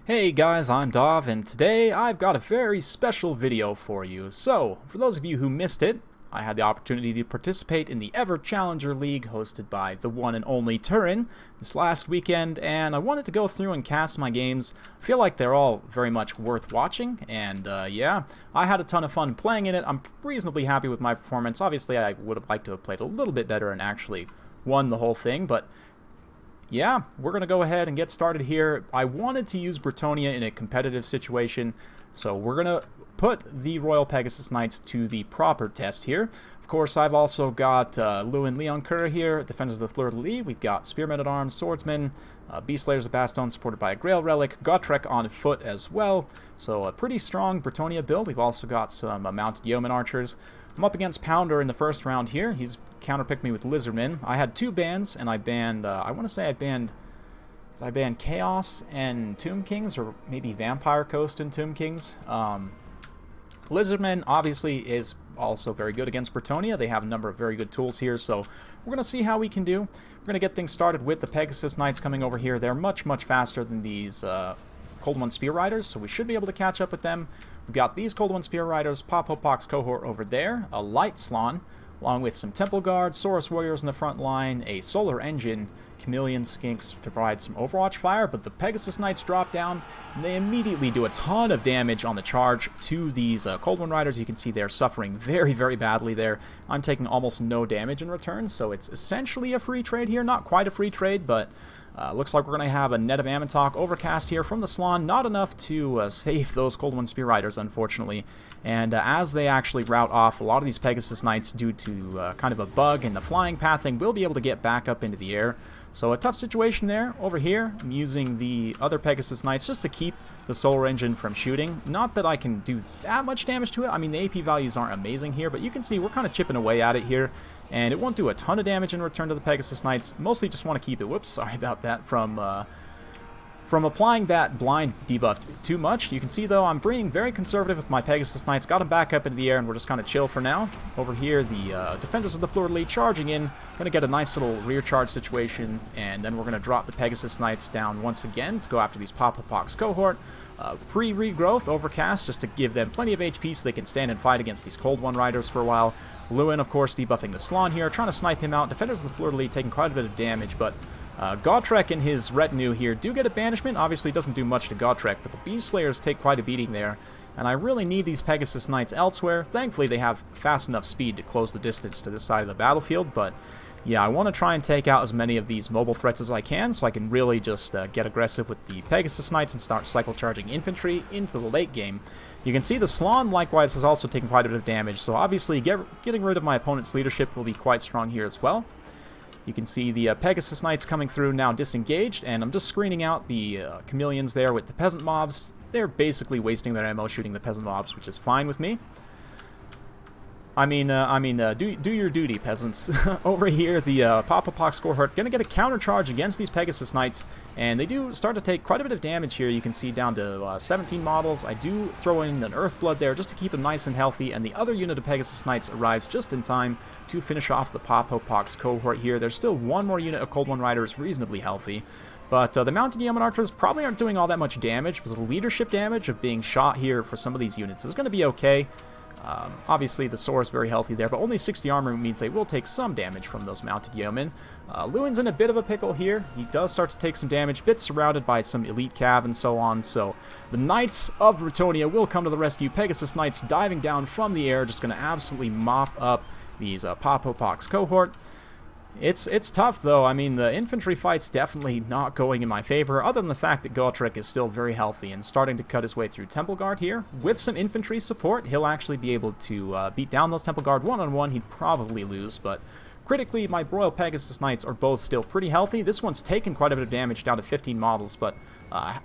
Hey guys, I'm Dov, and today I've got a very special video for you. So, for those of you who missed it, I had the opportunity to participate in the Ever Challenger League hosted by the one and only Turin this last weekend, and I wanted to go through and cast my games. I feel like they're all very much worth watching, and yeah, I had a ton of fun playing in it. I'm reasonably happy with my performance. Obviously, I would have liked to have played a little bit better and actually won the whole thing, but yeah, we're going to go ahead and get started here. I wanted to use Bretonnia in a competitive situation, so we're going to put the Royal Pegasus Knights to the proper test here. Of course, I've also got Lewin Leoncoeur here, Defenders of the Fleur-de-Lis. We've got Spearmen at Arms, Swordsmen, Beastslayers of Baston supported by a Grail Relic, Gotrek on foot as well. So a pretty strong Bretonnia build. We've also got some mounted Yeoman Archers. I'm up against Pounder in the first round here. He's counterpicked me with Lizardmen. I had two bans, and I banned, I want to say I banned Chaos and Tomb Kings, or maybe Vampire Coast and Tomb Kings. Lizardmen obviously is also very good against Bretonnia. They have a number of very good tools here, so we're going to see how we can do. We're going to get things started with the Pegasus Knights coming over here. They're much, much faster than these Cold One Spear Riders, so we should be able to catch up with them. We've got these Cold One Spear Riders, Pop-Hopok's cohort over there, a Light Slan, along with some Temple Guards, Saurus Warriors in the front line, a Solar Engine, Chameleon Skinks to provide some Overwatch fire, but the Pegasus Knights drop down, and they immediately do a ton of damage on the charge to these Cold One Riders. You can see they're suffering very, very badly there. I'm taking almost no damage in return, so it's essentially a free trade here. Not quite a free trade, but looks like we're going to have a Net of Amantok overcast here from the Slan. Not enough to save those Cold One Spear Riders, unfortunately. And as they actually route off, a lot of these Pegasus Knights, due to kind of a bug in the flying pathing, will be able to get back up into the air. So a tough situation there. Over here, I'm using the other Pegasus Knights just to keep the Solar Engine from shooting. Not that I can do that much damage to it. I mean, the AP values aren't amazing here, but you can see we're kind of chipping away at it here. And it won't do a ton of damage in return to the Pegasus Knights. Mostly just want to keep it, whoops, sorry about that, from applying that blind debuff too much. You can see, though, I'm being very conservative with my Pegasus Knights. Got them back up into the air, and we're just kind of chill for now. Over here, the Defenders of the Fleur-de-Lis charging in. Going to get a nice little rear charge situation, and then we're going to drop the Pegasus Knights down once again to go after these Pop-Hopok's cohort. Pre-regrowth, Overcast, just to give them plenty of HP so they can stand and fight against these Cold One Riders for a while. Lewin, of course, debuffing the Slan here, trying to snipe him out. Defenders of the Fleur-de-Lis taking quite a bit of damage, but Gotrek and his retinue here do get a banishment. Obviously, it doesn't do much to Gotrek, but the Beast Slayers take quite a beating there. And I really need these Pegasus Knights elsewhere. Thankfully, they have fast enough speed to close the distance to this side of the battlefield, but yeah, I want to try and take out as many of these mobile threats as I can, so I can really just get aggressive with the Pegasus Knights and start cycle charging infantry into the late game. You can see the Slan, likewise, has also taken quite a bit of damage, so obviously getting rid of my opponent's leadership will be quite strong here as well. You can see the Pegasus Knights coming through now disengaged, and I'm just screening out the Chameleons there with the Peasant Mobs. They're basically wasting their ammo shooting the Peasant Mobs, which is fine with me. Do your duty, peasants. Over here, the Pop-Hopok's cohort going to get a counter charge against these Pegasus Knights, and they do start to take quite a bit of damage here. You can see down to 17 models. I do throw in an Earthblood there just to keep them nice and healthy, and the other unit of Pegasus Knights arrives just in time to finish off the Pop-Hopok's cohort here. There's still one more unit of Cold One Riders reasonably healthy. But the Mounted Yeoman Archers probably aren't doing all that much damage, but the leadership damage of being shot here for some of these units is going to be okay. Obviously, the Saur is very healthy there, but only 60 armor means they will take some damage from those Mounted Yeomen. Lewin's in a bit of a pickle here. He does start to take some damage, bit surrounded by some Elite Cav and so on, so the Knights of Bretonnia will come to the rescue. Pegasus Knights diving down from the air, just going to absolutely mop up these Pop-Hopok's cohort. It's tough, though. I mean, the infantry fight's definitely not going in my favor, other than the fact that Gotrek is still very healthy and starting to cut his way through Temple Guard here. With some infantry support, he'll actually be able to beat down those Temple Guard one-on-one. He'd probably lose, but critically, my Royal Pegasus Knights are both still pretty healthy. This one's taken quite a bit of damage, down to 15 models, but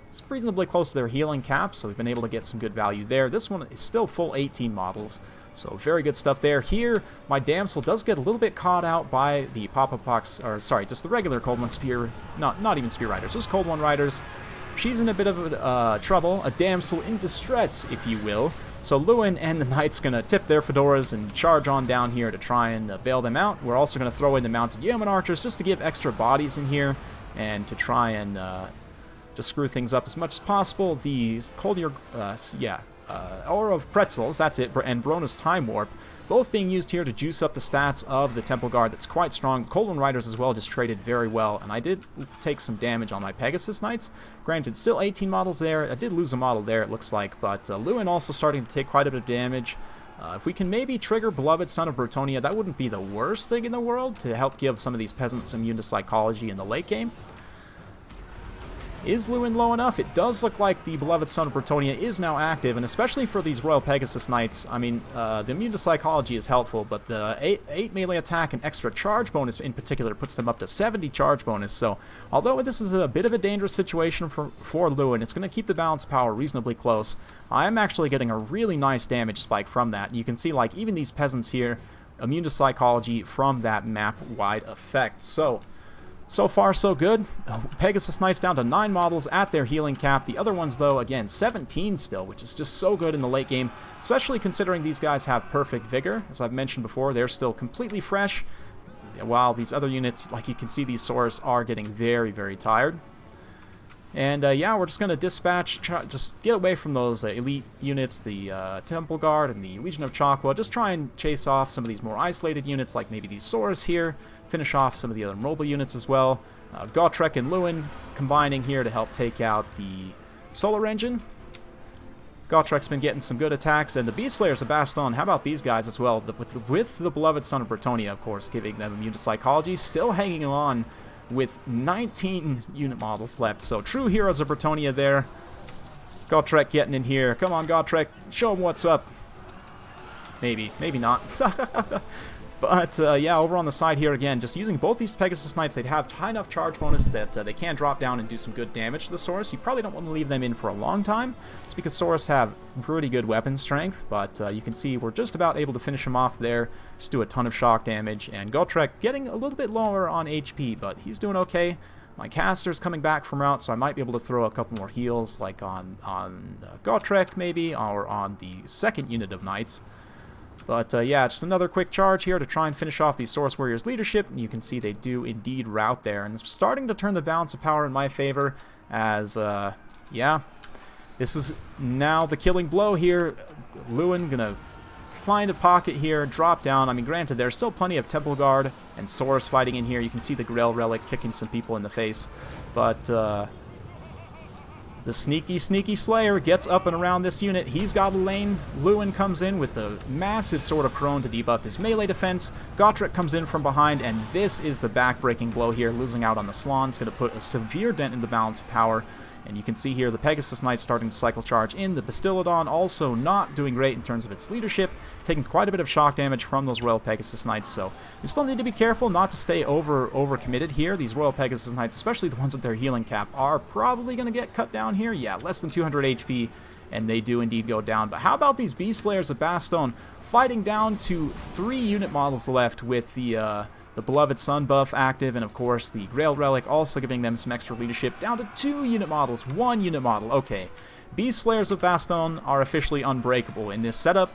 it's reasonably close to their healing cap, so we've been able to get some good value there. This one is still full 18 models. So very good stuff there. Here, my Damsel does get a little bit caught out by the Pop-Hopok's, or sorry, just the regular Cold One Spear, not even Spear Riders, just Cold One Riders. She's in a bit of trouble, a damsel in distress, if you will. So Lewin and the Knights going to tip their fedoras and charge on down here to try and bail them out. We're also going to throw in the Mounted Yeoman Archers just to give extra bodies in here and to try and just screw things up as much as possible. The Koldir, Aura of Pretzels, that's it, and Brona's Time Warp, both being used here to juice up the stats of the Temple Guard. That's quite strong. Colon Riders as well just traded very well, and I did take some damage on my Pegasus Knights. Granted, still 18 models there. I did lose a model there, it looks like, but Lewin also starting to take quite a bit of damage. If we can maybe trigger Beloved Son of Bretonnia, that wouldn't be the worst thing in the world to help give some of these peasants immune to psychology in the late game. Is Lewin low enough? It does look like the Beloved Son of Bretonnia is now active, and especially for these Royal Pegasus Knights, I mean, the immune to psychology is helpful, but the 8 melee attack and extra charge bonus in particular puts them up to 70 charge bonus, so although this is a bit of a dangerous situation for Lewin, it's going to keep the balance of power reasonably close. I am actually getting a really nice damage spike from that, and you can see, like, even these peasants here, immune to psychology from that map-wide effect. So far, so good. Pegasus Knights down to 9 models at their healing cap. The other ones, though, again, 17 still, which is just so good in the late game, especially considering these guys have perfect vigor. As I've mentioned before, they're still completely fresh, while these other units, like you can see, these Saurus are getting very, very tired. And yeah, we're just going to dispatch, just get away from those elite units, the Temple Guard and the Legion of Chakwa. Just try and chase off some of these more isolated units, like maybe these Saurus here. Finish off some of the other mobile units as well. Gotrek and Lewin combining here to help take out the Solar Engine. Gotrek's been getting some good attacks, and the Beast Slayers of Baston, how about these guys as well? With the Beloved Son of Bretonnia, of course, giving them immune to psychology, still hanging on with 19 unit models left. So true heroes of Bretonnia there. Gotrek getting in here. Come on, Gotrek, show them what's up. Maybe not. But, yeah, over on the side here, again, just using both these Pegasus Knights, they'd have high enough charge bonus that they can drop down and do some good damage to the Saurus. You probably don't want to leave them in for a long time, just because Saurus have pretty good weapon strength, but you can see we're just about able to finish him off there, just do a ton of shock damage, and Gotrek getting a little bit lower on HP, but he's doing okay. My caster's coming back from route, so I might be able to throw a couple more heals, like on Gotrek, maybe, or on the second unit of Knights. But yeah, just another quick charge here to try and finish off the Saurus Warriors' leadership. And you can see they do indeed rout there. And it's starting to turn the balance of power in my favor as, yeah, this is now the killing blow here. Lewin gonna find a pocket here, drop down. I mean, granted, there's still plenty of Temple Guard and Saurus fighting in here. You can see the Grail Relic kicking some people in the face. But, the sneaky Slayer gets up and around this unit. He's got a lane. Lewin comes in with the massive Sword of Crone to debuff his melee defense. Gotrek comes in from behind, and this is the back-breaking blow here. Losing out on the Slans, going to put a severe dent in the balance of power. And you can see here the Pegasus Knights starting to cycle charge in. The Bastillodon also not doing great in terms of its leadership, taking quite a bit of shock damage from those Royal Pegasus Knights. So you still need to be careful not to stay over-committed here. These Royal Pegasus Knights, especially the ones at their healing cap, are probably going to get cut down here. Yeah, less than 200 HP, and they do indeed go down. But how about these Beast Slayers of Baston fighting down to 3 unit models left with the Beloved Sun buff active, and of course the Grail Relic also giving them some extra leadership, down to 2 unit models, 1 unit model. Okay, Beast Slayers of Baston are officially unbreakable in this setup.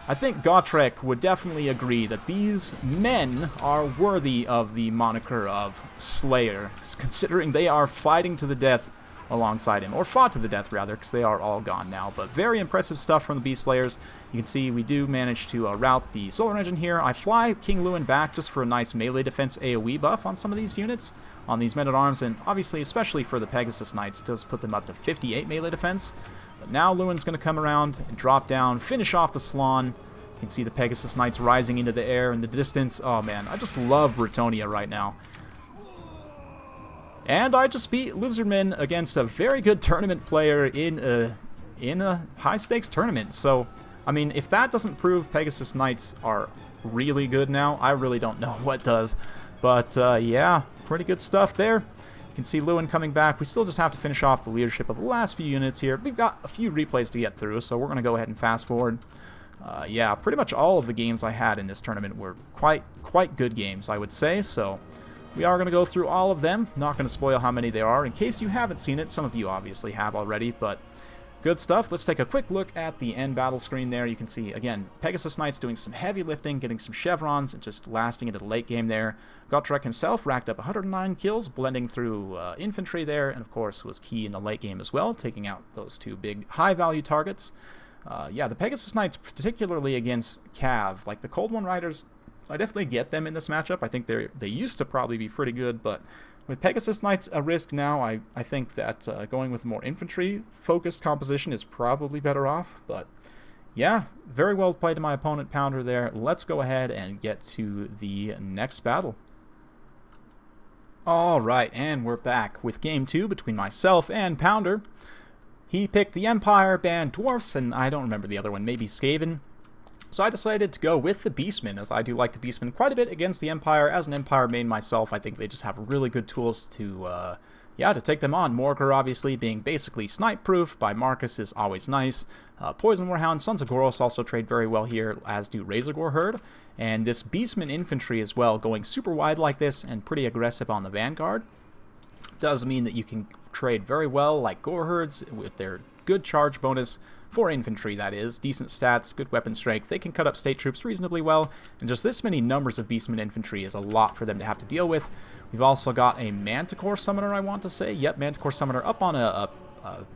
I think Gotrek would definitely agree that these men are worthy of the moniker of Slayer, considering they are fighting to the death alongside him, or fought to the death rather, because they are all gone now. But very impressive stuff from the Beast Slayers. You can see we do manage to rout the Solar Engine here. I fly King Lewin back just for a nice melee defense AoE buff on some of these units, on these men-at-arms, and obviously, especially for the Pegasus Knights, does put them up to 58 melee defense. But now Lewin's going to come around and drop down, finish off the Slan. You can see the Pegasus Knights rising into the air in the distance. Oh man, I just love Bretonnia right now. And I just beat Lizardmen against a very good tournament player in a high-stakes tournament. So, I mean, if that doesn't prove Pegasus Knights are really good now, I really don't know what does. But, yeah, pretty good stuff there. You can see Lewin coming back. We still just have to finish off the leadership of the last few units here. We've got a few replays to get through, so we're going to go ahead and fast forward. Yeah, pretty much all of the games I had in this tournament were quite good games, I would say, so we are going to go through all of them. Not going to spoil how many there are, in case you haven't seen it. Some of you obviously have already, but Good stuff. Let's take a quick look at the end battle screen there. You can see, again, Pegasus Knights doing some heavy lifting, getting some chevrons, and just lasting into the late game there. Gotrek himself racked up 109 kills, blending through infantry there, and of course was key in the late game as well, taking out those two big high-value targets. Yeah, the Pegasus Knights, particularly against Cav, like the Cold One Riders, I definitely get them in this matchup. I think they used to probably be pretty good, but with Pegasus Knights a risk now, I think that going with a more infantry-focused composition is probably better off. But yeah, very well played to my opponent, Pounder, there. Let's go ahead and get to the next battle. Alright, and we're back with Game 2 between myself and Pounder. He picked the Empire, banned Dwarves, and I don't remember the other one, maybe Skaven. So I decided to go with the Beastmen, as I do like the Beastmen quite a bit against the Empire. As an Empire main myself, I think they just have really good tools to take them on. Morgr, obviously, being basically snipe-proof by Marcus is always nice. Poison Warhound, Sons of Goros also trade very well here, as do Razorgore Herd. And this Beastmen infantry as well, going super wide like this and pretty aggressive on the Vanguard, does mean that you can trade very well like Gore Herds with their good charge bonus. For infantry, that is. Decent stats, good weapon strength. They can cut up state troops reasonably well, and just this many numbers of Beastmen infantry is a lot for them to have to deal with. We've also got a Manticore Summoner, I want to say. Yep, Manticore Summoner up on a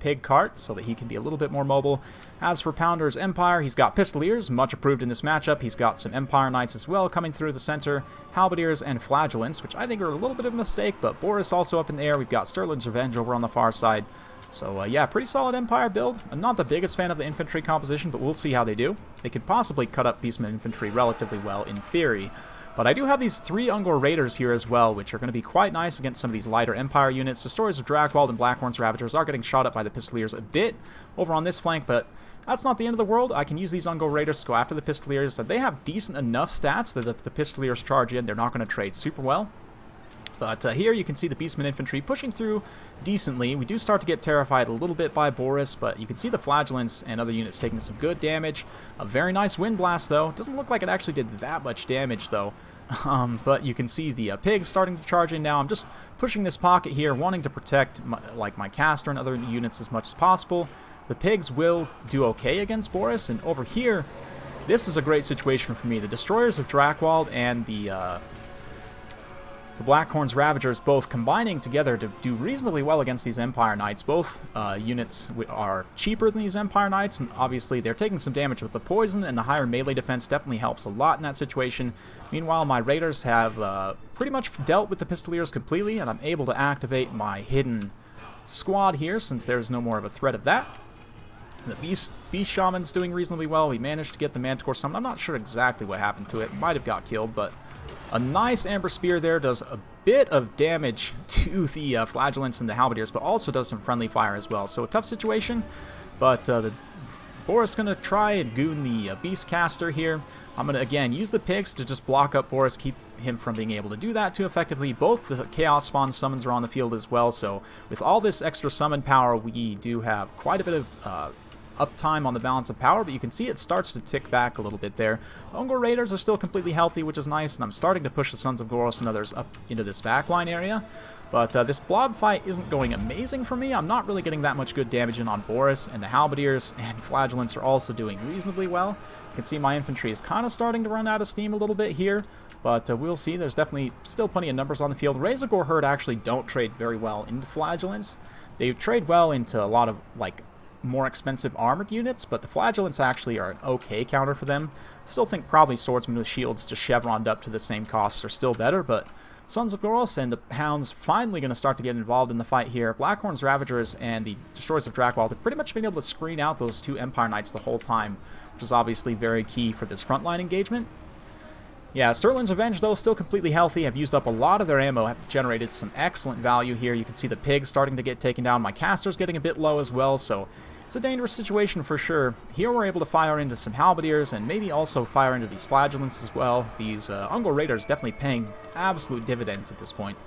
pig cart so that he can be a little bit more mobile. As for Pounder's Empire, he's got Pistoliers, much approved in this matchup. He's got some Empire Knights as well coming through the center, Halberdiers, and Flagellants, which I think are a little bit of a mistake, but Boris also up in the air. We've got Sterling's Revenge over on the far side. So, yeah, pretty solid Empire build. I'm not the biggest fan of the infantry composition, but we'll see how they do. They can possibly cut up Beastmen infantry relatively well in theory. But I do have these 3 Ungor Raiders here as well, which are going to be quite nice against some of these lighter Empire units. The Stories of Dragwald and Blackhorn's Ravagers are getting shot up by the Pistoliers a bit over on this flank, but that's not the end of the world. I can use these Ungor Raiders to go after the Pistoliers. They have decent enough stats that if the Pistoliers charge in, they're not going to trade super well. But here you can see the Beastmen infantry pushing through decently. We do start to get terrified a little bit by Boris, but you can see the Flagellants and other units taking some good damage. A very nice Wind Blast, though. Doesn't look like it actually did that much damage, though. But you can see the pigs starting to charge in now. I'm just pushing this pocket here, wanting to protect my caster and other units as much as possible. The pigs will do okay against Boris, and over here, this is a great situation for me. The Destroyers of Dracwald and the Blackhorn's Ravagers both combining together to do reasonably well against these Empire Knights. Both units are cheaper than these Empire Knights, and obviously they're taking some damage with the poison, and the higher melee defense definitely helps a lot in that situation. Meanwhile, my Raiders have pretty much dealt with the Pistoliers completely, and I'm able to activate my hidden squad here since there's no more of a threat of that. The Beast Shaman's doing reasonably well. We managed to get the Manticore Summon. I'm not sure exactly what happened to it. Might have got killed, but a nice Amber Spear there does a bit of damage to the Flagellants and the Halberdiers, but also does some friendly fire as well. So a tough situation, but the Boris going to try and goon the Beastcaster here. I'm going to, again, use the pigs to just block up Boris, keep him from being able to do that too effectively. Both the Chaos Spawn summons are on the field as well, so with all this extra summon power, we do have quite a bit of uptime on the balance of power, but you can see it starts to tick back a little bit there. The Ungor Raiders are still completely healthy, which is nice, and I'm starting to push the Sons of Goros and others up into this backline area. But this blob fight isn't going amazing for me. I'm not really getting that much good damage in on Boris, and the Halberdiers and Flagellants are also doing reasonably well. You can see my infantry is kind of starting to run out of steam a little bit here, but we'll see. There's definitely still plenty of numbers on the field. Razorgore Herd actually don't trade very well into Flagellants. They trade well into a lot of, like, more expensive armored units, but the Flagellants actually are an okay counter for them. Still think probably Swordsmen with Shields just chevroned up to the same costs are still better, but Sons of Goros and the Hounds finally going to start to get involved in the fight here. Blackhorn's Ravagers and the Destroyers of Dracwald have pretty much been able to screen out those 2 Empire Knights the whole time, which is obviously very key for this frontline engagement. Yeah, Sterling's Revenge, though, still completely healthy. Have used up a lot of their ammo, have generated some excellent value here. You can see the pigs starting to get taken down. My caster's getting a bit low as well, so it's a dangerous situation for sure. Here we're able to fire into some Halberdiers and maybe also fire into these Flagellants as well. These Ungor Raiders definitely paying absolute dividends at this point.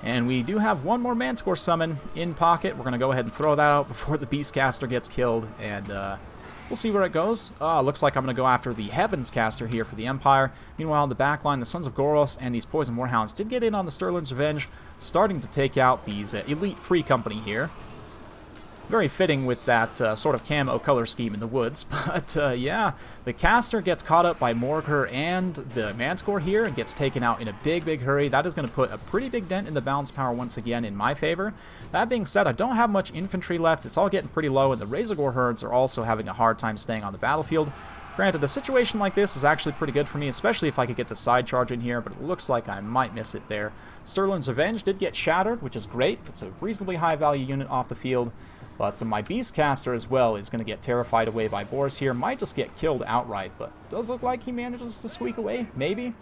And we do have one more Manticore Summon in pocket. We're going to go ahead and throw that out before the Beastcaster gets killed, and we'll see where it goes. Looks like I'm going to go after the Heavens Caster here for the Empire. Meanwhile, in the backline, the Sons of Goros and these Poison Warhounds did get in on the Sterling's Revenge, starting to take out these Elite Free Company here. Very fitting with that sort of camo color scheme in the woods. But yeah, the caster gets caught up by Morgr and the Manticore here and gets taken out in a big, big hurry. That is going to put a pretty big dent in the balance power once again in my favor. That being said, I don't have much infantry left. It's all getting pretty low, and the Razorgore herds are also having a hard time staying on the battlefield. Granted, a situation like this is actually pretty good for me, especially if I could get the side charge in here, but it looks like I might miss it there. Sterling's Revenge did get shattered, which is great. It's a reasonably high value unit off the field. But my Beastcaster as well is going to get terrified away by Boris here. Might just get killed outright, but does look like he manages to squeak away, maybe.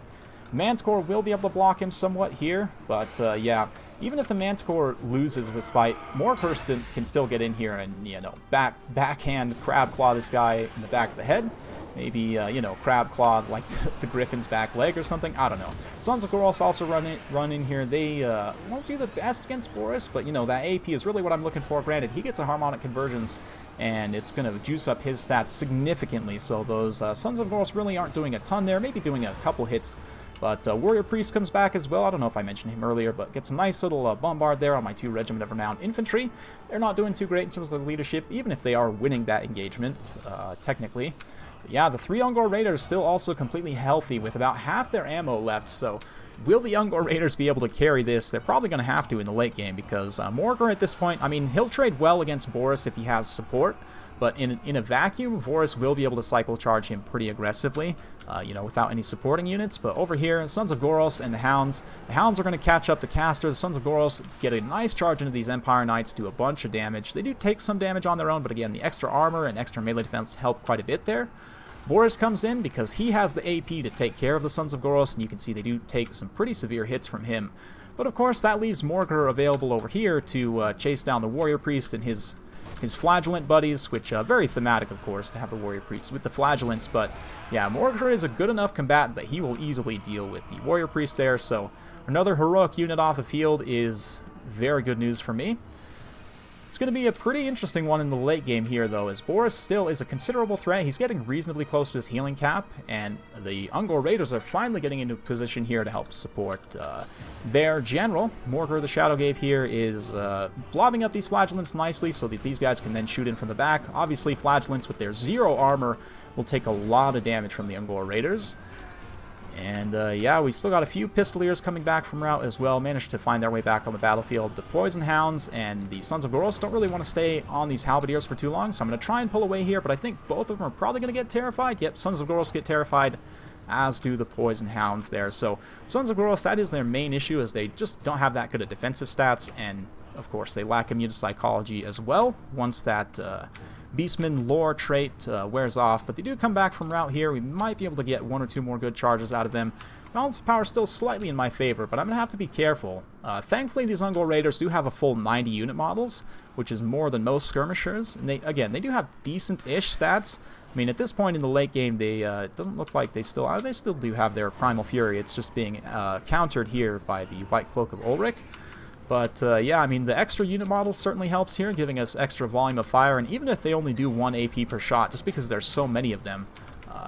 Manticore will be able to block him somewhat here, but yeah, even if the Manticore loses this fight, Morgr can still get in here and, you know, backhand crab claw this guy in the back of the head. Maybe, you know, crab claw like the Griffin's back leg or something. I don't know. Sons of Goros also run in here. They won't do the best against Boris, but, you know, that AP is really what I'm looking for. Granted, he gets a harmonic convergence, and it's going to juice up his stats significantly. So those Sons of Goros really aren't doing a ton there. Maybe doing a couple hits. But Warrior Priest comes back as well. I don't know if I mentioned him earlier, but gets a nice little bombard there on my 2 Regiment of Renowned Infantry. They're not doing too great in terms of the leadership, even if they are winning that engagement, technically. But yeah, the 3 Ungor Raiders still also completely healthy with about half their ammo left, so will the Ungor Raiders be able to carry this? They're probably going to have to in the late game, because Morgr at this point, I mean, he'll trade well against Boris if he has support, but in a vacuum, Boris will be able to cycle charge him pretty aggressively, you know, without any supporting units. But over here, Sons of Goros and the Hounds are going to catch up to Caster. The Sons of Goros get a nice charge into these Empire Knights, do a bunch of damage. They do take some damage on their own, but again, the extra armor and extra melee defense help quite a bit there. Boris comes in because he has the AP to take care of the Sons of Goros, and you can see they do take some pretty severe hits from him. But of course, that leaves Morgr available over here to chase down the Warrior Priest and his Flagellant buddies, which very thematic, of course, to have the Warrior Priest with the Flagellants. But yeah, Morgr is a good enough combatant that he will easily deal with the Warrior Priest there. So another heroic unit off the field is very good news for me. It's going to be a pretty interesting one in the late game here, though, as Boris still is a considerable threat. He's getting reasonably close to his healing cap, and the Ungor Raiders are finally getting into position here to help support their general. Morgr the Shadowgave here is blobbing up these Flagellants nicely so that these guys can then shoot in from the back. Obviously, Flagellants with their 0 armor will take a lot of damage from the Ungor Raiders. And yeah, we still got a few Pistoliers coming back from route as well, managed to find their way back on the battlefield. The Poison Hounds and the Sons of Goros don't really want to stay on these Halberdiers for too long, so I'm going to try and pull away here, but I think both of them are probably going to get terrified. Yep, Sons of Goros get terrified, as do the Poison Hounds there. So Sons of Goros, that is their main issue, is they just don't have that good at defensive stats, and of course they lack immune to psychology as well once that Beastmen lore trait wears off, but they do come back from route here. We might be able to get 1 or 2 more good charges out of them. Balance of power is still slightly in my favor, but I'm going to have to be careful. Thankfully, these Ungor Raiders do have a full 90 unit models, which is more than most skirmishers. And they do have decent-ish stats. I mean, at this point in the late game, it doesn't look like they still do have their Primal Fury. It's just being countered here by the White Cloak of Ulrich. But yeah, I mean, the extra unit model certainly helps here, giving us extra volume of fire, and even if they only do 1 AP per shot, just because there's so many of them,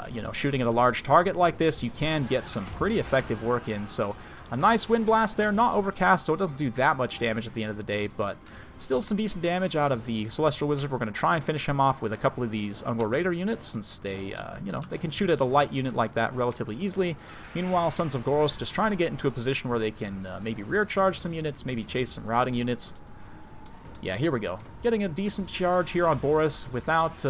you know, shooting at a large target like this, you can get some pretty effective work in. So a nice wind blast there, not overcast, so it doesn't do that much damage at the end of the day, but still some decent damage out of the Celestial Wizard. We're going to try and finish him off with a couple of these Ungor Raider units, since they, you know, they can shoot at a light unit like that relatively easily. Meanwhile, Sons of Goros just trying to get into a position where they can maybe rear charge some units, maybe chase some routing units. Yeah, here we go. Getting a decent charge here on Boris without,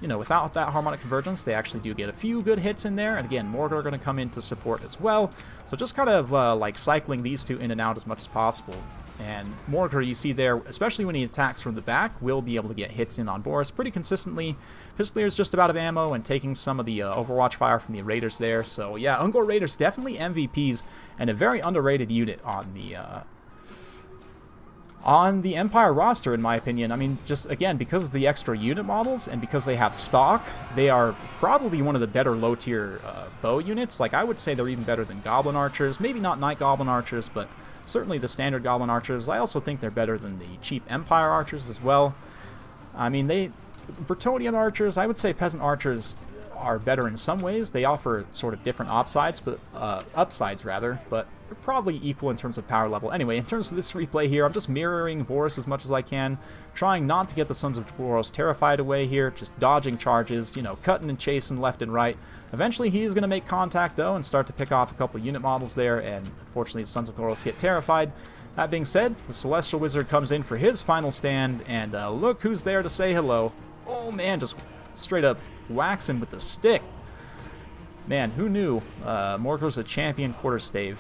you know, without that harmonic convergence. They actually do get a few good hits in there, and again, Morgr are going to come in to support as well. So just kind of like cycling these two in and out as much as possible. And Morgr, you see there, especially when he attacks from the back, will be able to get hits in on Boris pretty consistently. Pistolier's just about of ammo and taking some of the Overwatch fire from the Raiders there. So yeah, Ungor Raiders definitely MVPs and a very underrated unit on the Empire roster, in my opinion. I mean, just again, because of the extra unit models and because they have stock, they are probably one of the better low-tier bow units. Like, I would say they're even better than Goblin Archers. Maybe not Night Goblin Archers, but certainly the standard Goblin Archers. I also think they're better than the cheap Empire Archers as well. I mean, Bretonnian Archers, I would say Peasant Archers are better in some ways. They offer sort of different upsides, but they're probably equal in terms of power level. Anyway, in terms of this replay here, I'm just mirroring Boris as much as I can, trying not to get the Sons of Dwarves terrified away here, just dodging charges, you know, cutting and chasing left and right. Eventually, he is going to make contact, though, and start to pick off a couple of unit models there, and unfortunately, the Sons of Dwarves get terrified. That being said, the Celestial Wizard comes in for his final stand, and look who's there to say hello. Oh, man, just straight up whacks him with the stick. Man, who knew Morker's a champion quarterstave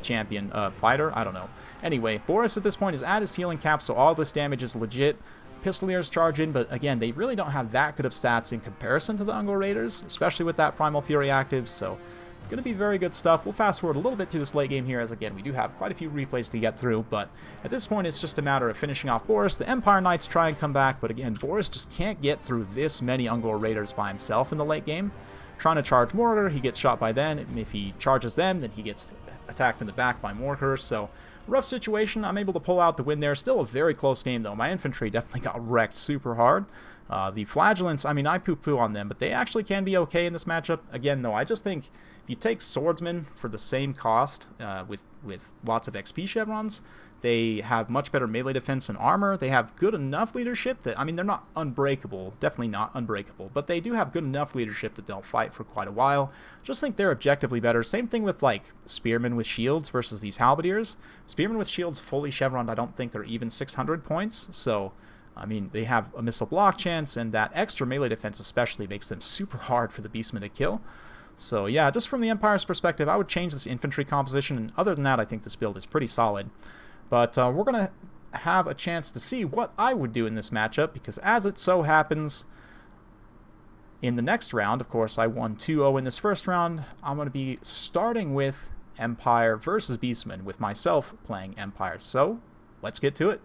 champion fighter? I don't know. Anyway, Boris at this point is at his healing cap, so all this damage is legit. Pistoliers charge in, but again, they really don't have that good of stats in comparison to the Ungor Raiders, especially with that Primal Fury active, so it's going to be very good stuff. We'll fast forward a little bit through this late game here, as again, we do have quite a few replays to get through, but at this point, it's just a matter of finishing off Boris. The Empire Knights try and come back, but again, Boris just can't get through this many Ungor Raiders by himself in the late game. Trying to charge Morker, he gets shot by them. If he charges them, then he gets attacked in the back by Morker, so rough situation. I'm able to pull out the win there. Still a very close game, though. My infantry definitely got wrecked super hard. The Flagellants, I mean, I poo-poo on them, but they actually can be okay in this matchup. Again, though, I just think if you take Swordsmen for the same cost with lots of XP chevrons, they have much better melee defense and armor. They have good enough leadership that, I mean, they're not unbreakable, definitely not unbreakable, but they do have good enough leadership that they'll fight for quite a while. Just think they're objectively better. Same thing with, like, Spearmen with shields versus these Halberdiers. Spearmen with shields fully chevroned, I don't think are even 600 points, so I mean, they have a missile block chance, and that extra melee defense especially makes them super hard for the Beastmen to kill. So yeah, just from the Empire's perspective, I would change this infantry composition, and other than that, I think this build is pretty solid. But we're going to have a chance to see what I would do in this matchup, because as it so happens, in the next round, of course, I won 2-0 in this first round, I'm going to be starting with Empire versus Beastmen, with myself playing Empire. So, let's get to it.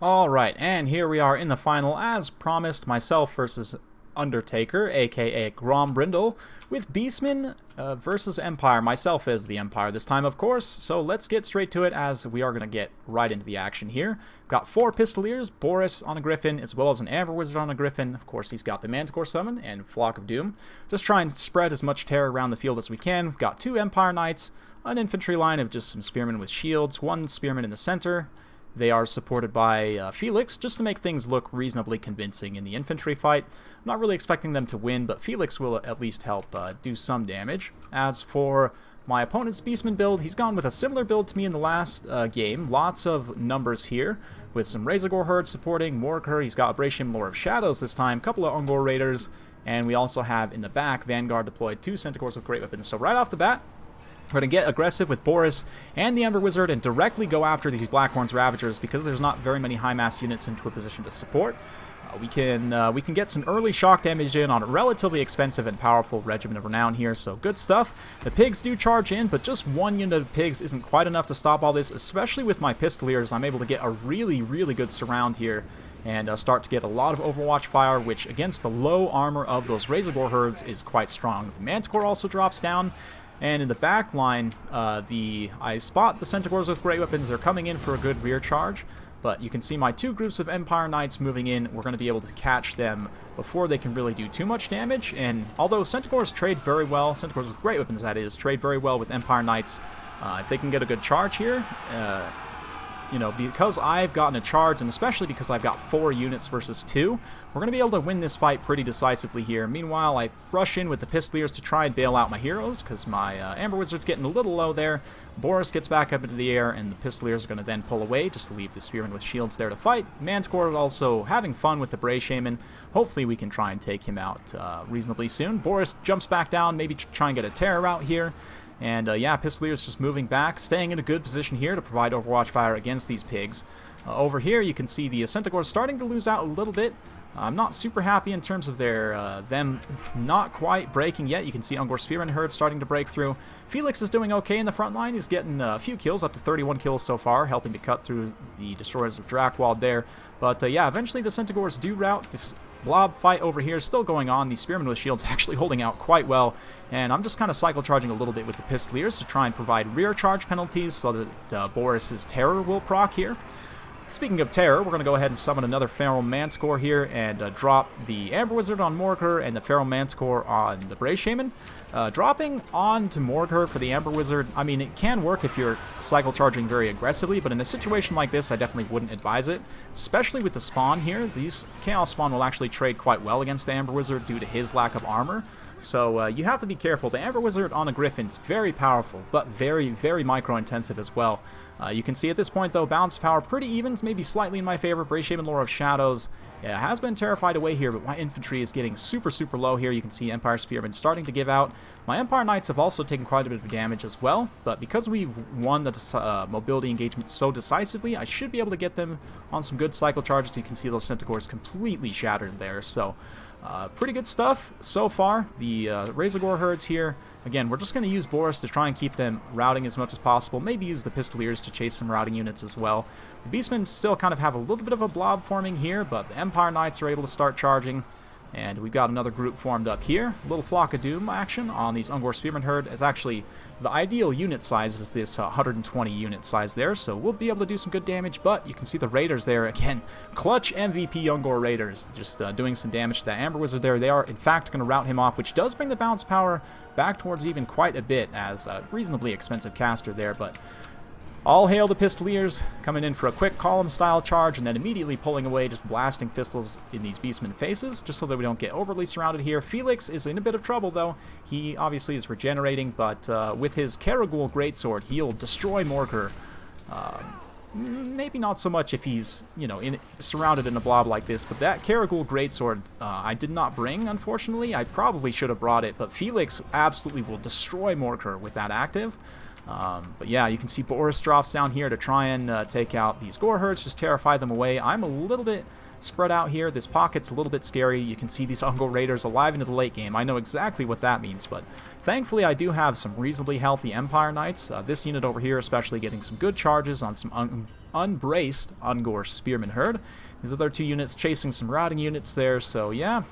Alright, and here we are in the final, as promised, myself versus Undertaker, aka Grombrindle, with Beastmen versus Empire. Myself is the Empire this time, of course, so let's get straight to it, as we are going to get right into the action here. We've got 4 Pistoliers, Boris on a Griffin, as well as an Amber Wizard on a Griffin. Of course, he's got the Manticore Summon and Flock of Doom. Just try and spread as much terror around the field as we can. We've got 2 Empire Knights, an infantry line of just some Spearmen with shields, 1 Spearman in the center. They are supported by Felix, just to make things look reasonably convincing in the infantry fight. I'm not really expecting them to win, but Felix will at least help do some damage. As for my opponent's Beastman build, he's gone with a similar build to me in the last game. Lots of numbers here, with some Razorgore Herd supporting Morker. He's got Abrasium Lore of Shadows this time, a couple of Ungor Raiders, and we also have in the back Vanguard deployed 2 Centaurs with great weapons. So right off the bat, we're going to get aggressive with Boris and the Ember Wizard and directly go after these Blackhorns Ravagers, because there's not very many high mass units into a position to support. We can get some early shock damage in on a relatively expensive and powerful Regiment of Renown here, so good stuff. The pigs do charge in, but just 1 unit of pigs isn't quite enough to stop all this, especially with my Pistoliers. I'm able to get a really, really good surround here and start to get a lot of Overwatch fire, which against the low armor of those Razorgore Herds is quite strong. The Manticore also drops down. And in the back line, I spot the Centaurs with great weapons. They're coming in for a good rear charge, but you can see my 2 groups of Empire Knights moving in. We're going to be able to catch them before they can really do too much damage. And although Centaurs trade very well, Centaurs with great weapons that is, trade very well with Empire Knights, if they can get a good charge here, you know, because I've gotten a charge, and especially because I've got 4 units versus 2, we're going to be able to win this fight pretty decisively here. Meanwhile, I rush in with the Pistoliers to try and bail out my heroes, because my Amber Wizard's getting a little low there. Boris gets back up into the air, and the Pistoliers are going to then pull away, just to leave the Spearmen with shields there to fight. Manticore is also having fun with the Bray Shaman. Hopefully we can try and take him out reasonably soon. Boris jumps back down, maybe try and get a terror out here. And yeah, Pistoliers just moving back, staying in a good position here to provide Overwatch fire against these pigs. Over here, you can see the Centaurs starting to lose out a little bit. I'm not super happy in terms of them not quite breaking yet. You can see Ungor Spearman Herd starting to break through. Felix is doing okay in the front line. He's getting a few kills, up to 31 kills so far, helping to cut through the Destroyers of Drakewald there. But yeah, eventually the Centaurs do rout. This blob fight over here is still going on. The Spearmen with shields actually holding out quite well, and I'm just kind of cycle charging a little bit with the Pistoliers to try and provide rear charge penalties so that Boris's terror will proc here. Speaking of terror, we're going to go ahead and summon another Feral Manticore here and drop the Amber Wizard on Morker and the Feral Manticore on the Bray Shaman. Dropping onto Morker for the Amber Wizard, I mean, it can work if you're cycle charging very aggressively, but in a situation like this, I definitely wouldn't advise it, especially with the spawn here. These Chaos Spawn will actually trade quite well against the Amber Wizard due to his lack of armor. So you have to be careful. The Amber Wizard on a Griffin is very powerful, but very, very micro-intensive as well. You can see at this point, though, balance power pretty even, maybe slightly in my favor. Bray Shaman, Lore of Shadows has been terrified away here, but my infantry is getting super, super low here. You can see Empire Spearmen starting to give out. My Empire Knights have also taken quite a bit of damage as well, but because we've won the mobility engagement so decisively, I should be able to get them on some good cycle charges. You can see those Centaurs completely shattered there, so pretty good stuff so far. The Razorgore herds here, again, we're just going to use Boris to try and keep them routing as much as possible. Maybe use the Pistoliers to chase some routing units as well. The Beastmen still kind of have a little bit of a blob forming here, but the Empire Knights are able to start charging. And we've got another group formed up here. A little Flock of Doom action on these Ungor Spearman herd. Is actually the ideal unit size is this 120 unit size there, so we'll be able to do some good damage. But you can see the Raiders there again. Clutch MVP Ungor Raiders just doing some damage to that Amber Wizard there. They are in fact going to rout him off, which does bring the balance power back towards even quite a bit as a reasonably expensive caster there, but all hail the Pistoliers, coming in for a quick column-style charge and then immediately pulling away, just blasting pistols in these Beastmen faces, just so that we don't get overly surrounded here. Felix is in a bit of trouble, though. He obviously is regenerating, but with his Karagul Greatsword, he'll destroy Morker. Maybe not so much if he's, you know, surrounded in a blob like this, but that Karagul Greatsword I did not bring, unfortunately. I probably should have brought it, but Felix absolutely will destroy Morker with that active. But yeah, you can see Boris drops down here to try and take out these Gore herds, just terrify them away. I'm a little bit spread out here. This pocket's a little bit scary. You can see these Ungor Raiders alive into the late game. I know exactly what that means, but thankfully I do have some reasonably healthy Empire Knights. This unit over here especially getting some good charges on some unbraced Ungor Spearman herd. These other two units chasing some routing units there, so yeah.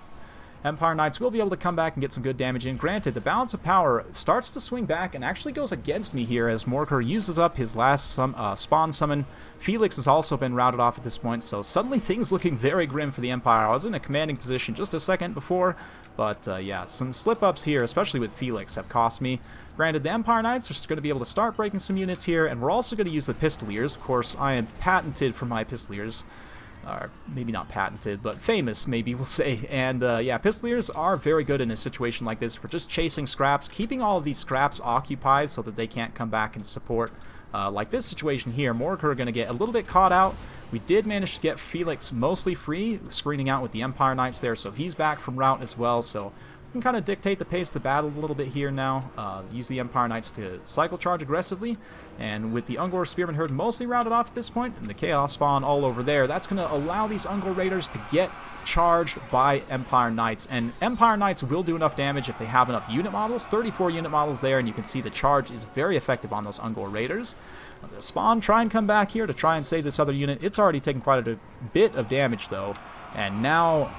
Empire Knights will be able to come back and get some good damage in. Granted, the balance of power starts to swing back and actually goes against me here as Morker uses up his last spawn summon. Felix has also been routed off at this point, so suddenly things looking very grim for the Empire. I was in a commanding position just a second before, but yeah, some slip-ups here, especially with Felix, have cost me. Granted, the Empire Knights are just going to be able to start breaking some units here, and we're also going to use the Pistoliers. Of course, I am patented for my Pistoliers. Or maybe not patented, but famous, maybe we'll say. And yeah, Pistoliers are very good in a situation like this for just chasing scraps, keeping all of these scraps occupied so that they can't come back and support. Like this situation here, Morker are going to get a little bit caught out. We did manage to get Felix mostly free, screening out with the Empire Knights there, so he's back from rout as well, so we can kind of dictate the pace of the battle a little bit here now. Use the Empire Knights to cycle charge aggressively, and with the Ungor Spearman herd mostly routed off at this point, and the Chaos Spawn all over there, that's going to allow these Ungor Raiders to get charged by Empire Knights, and Empire Knights will do enough damage if they have enough unit models. 34 unit models there, and you can see the charge is very effective on those Ungor Raiders. The Spawn try and come back here to try and save this other unit. It's already taken quite a bit of damage though, and now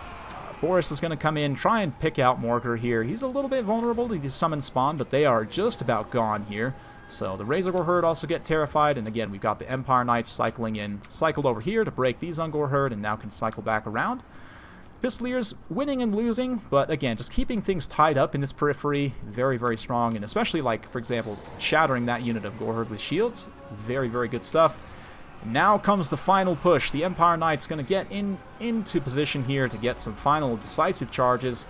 Boris is going to come in, try and pick out Morker here. He's a little bit vulnerable to these summon spawn, but they are just about gone here. So the Razorgore herd also get terrified, and again, we've got the Empire Knights cycling in, cycled over here to break these Ungor herd, and now can cycle back around. Pistoliers winning and losing, but again, just keeping things tied up in this periphery, very, very strong, and especially like, for example, shattering that unit of Gore herd with shields. Very, very good stuff. Now comes the final push. The Empire Knight's going to get into position here to get some final decisive charges.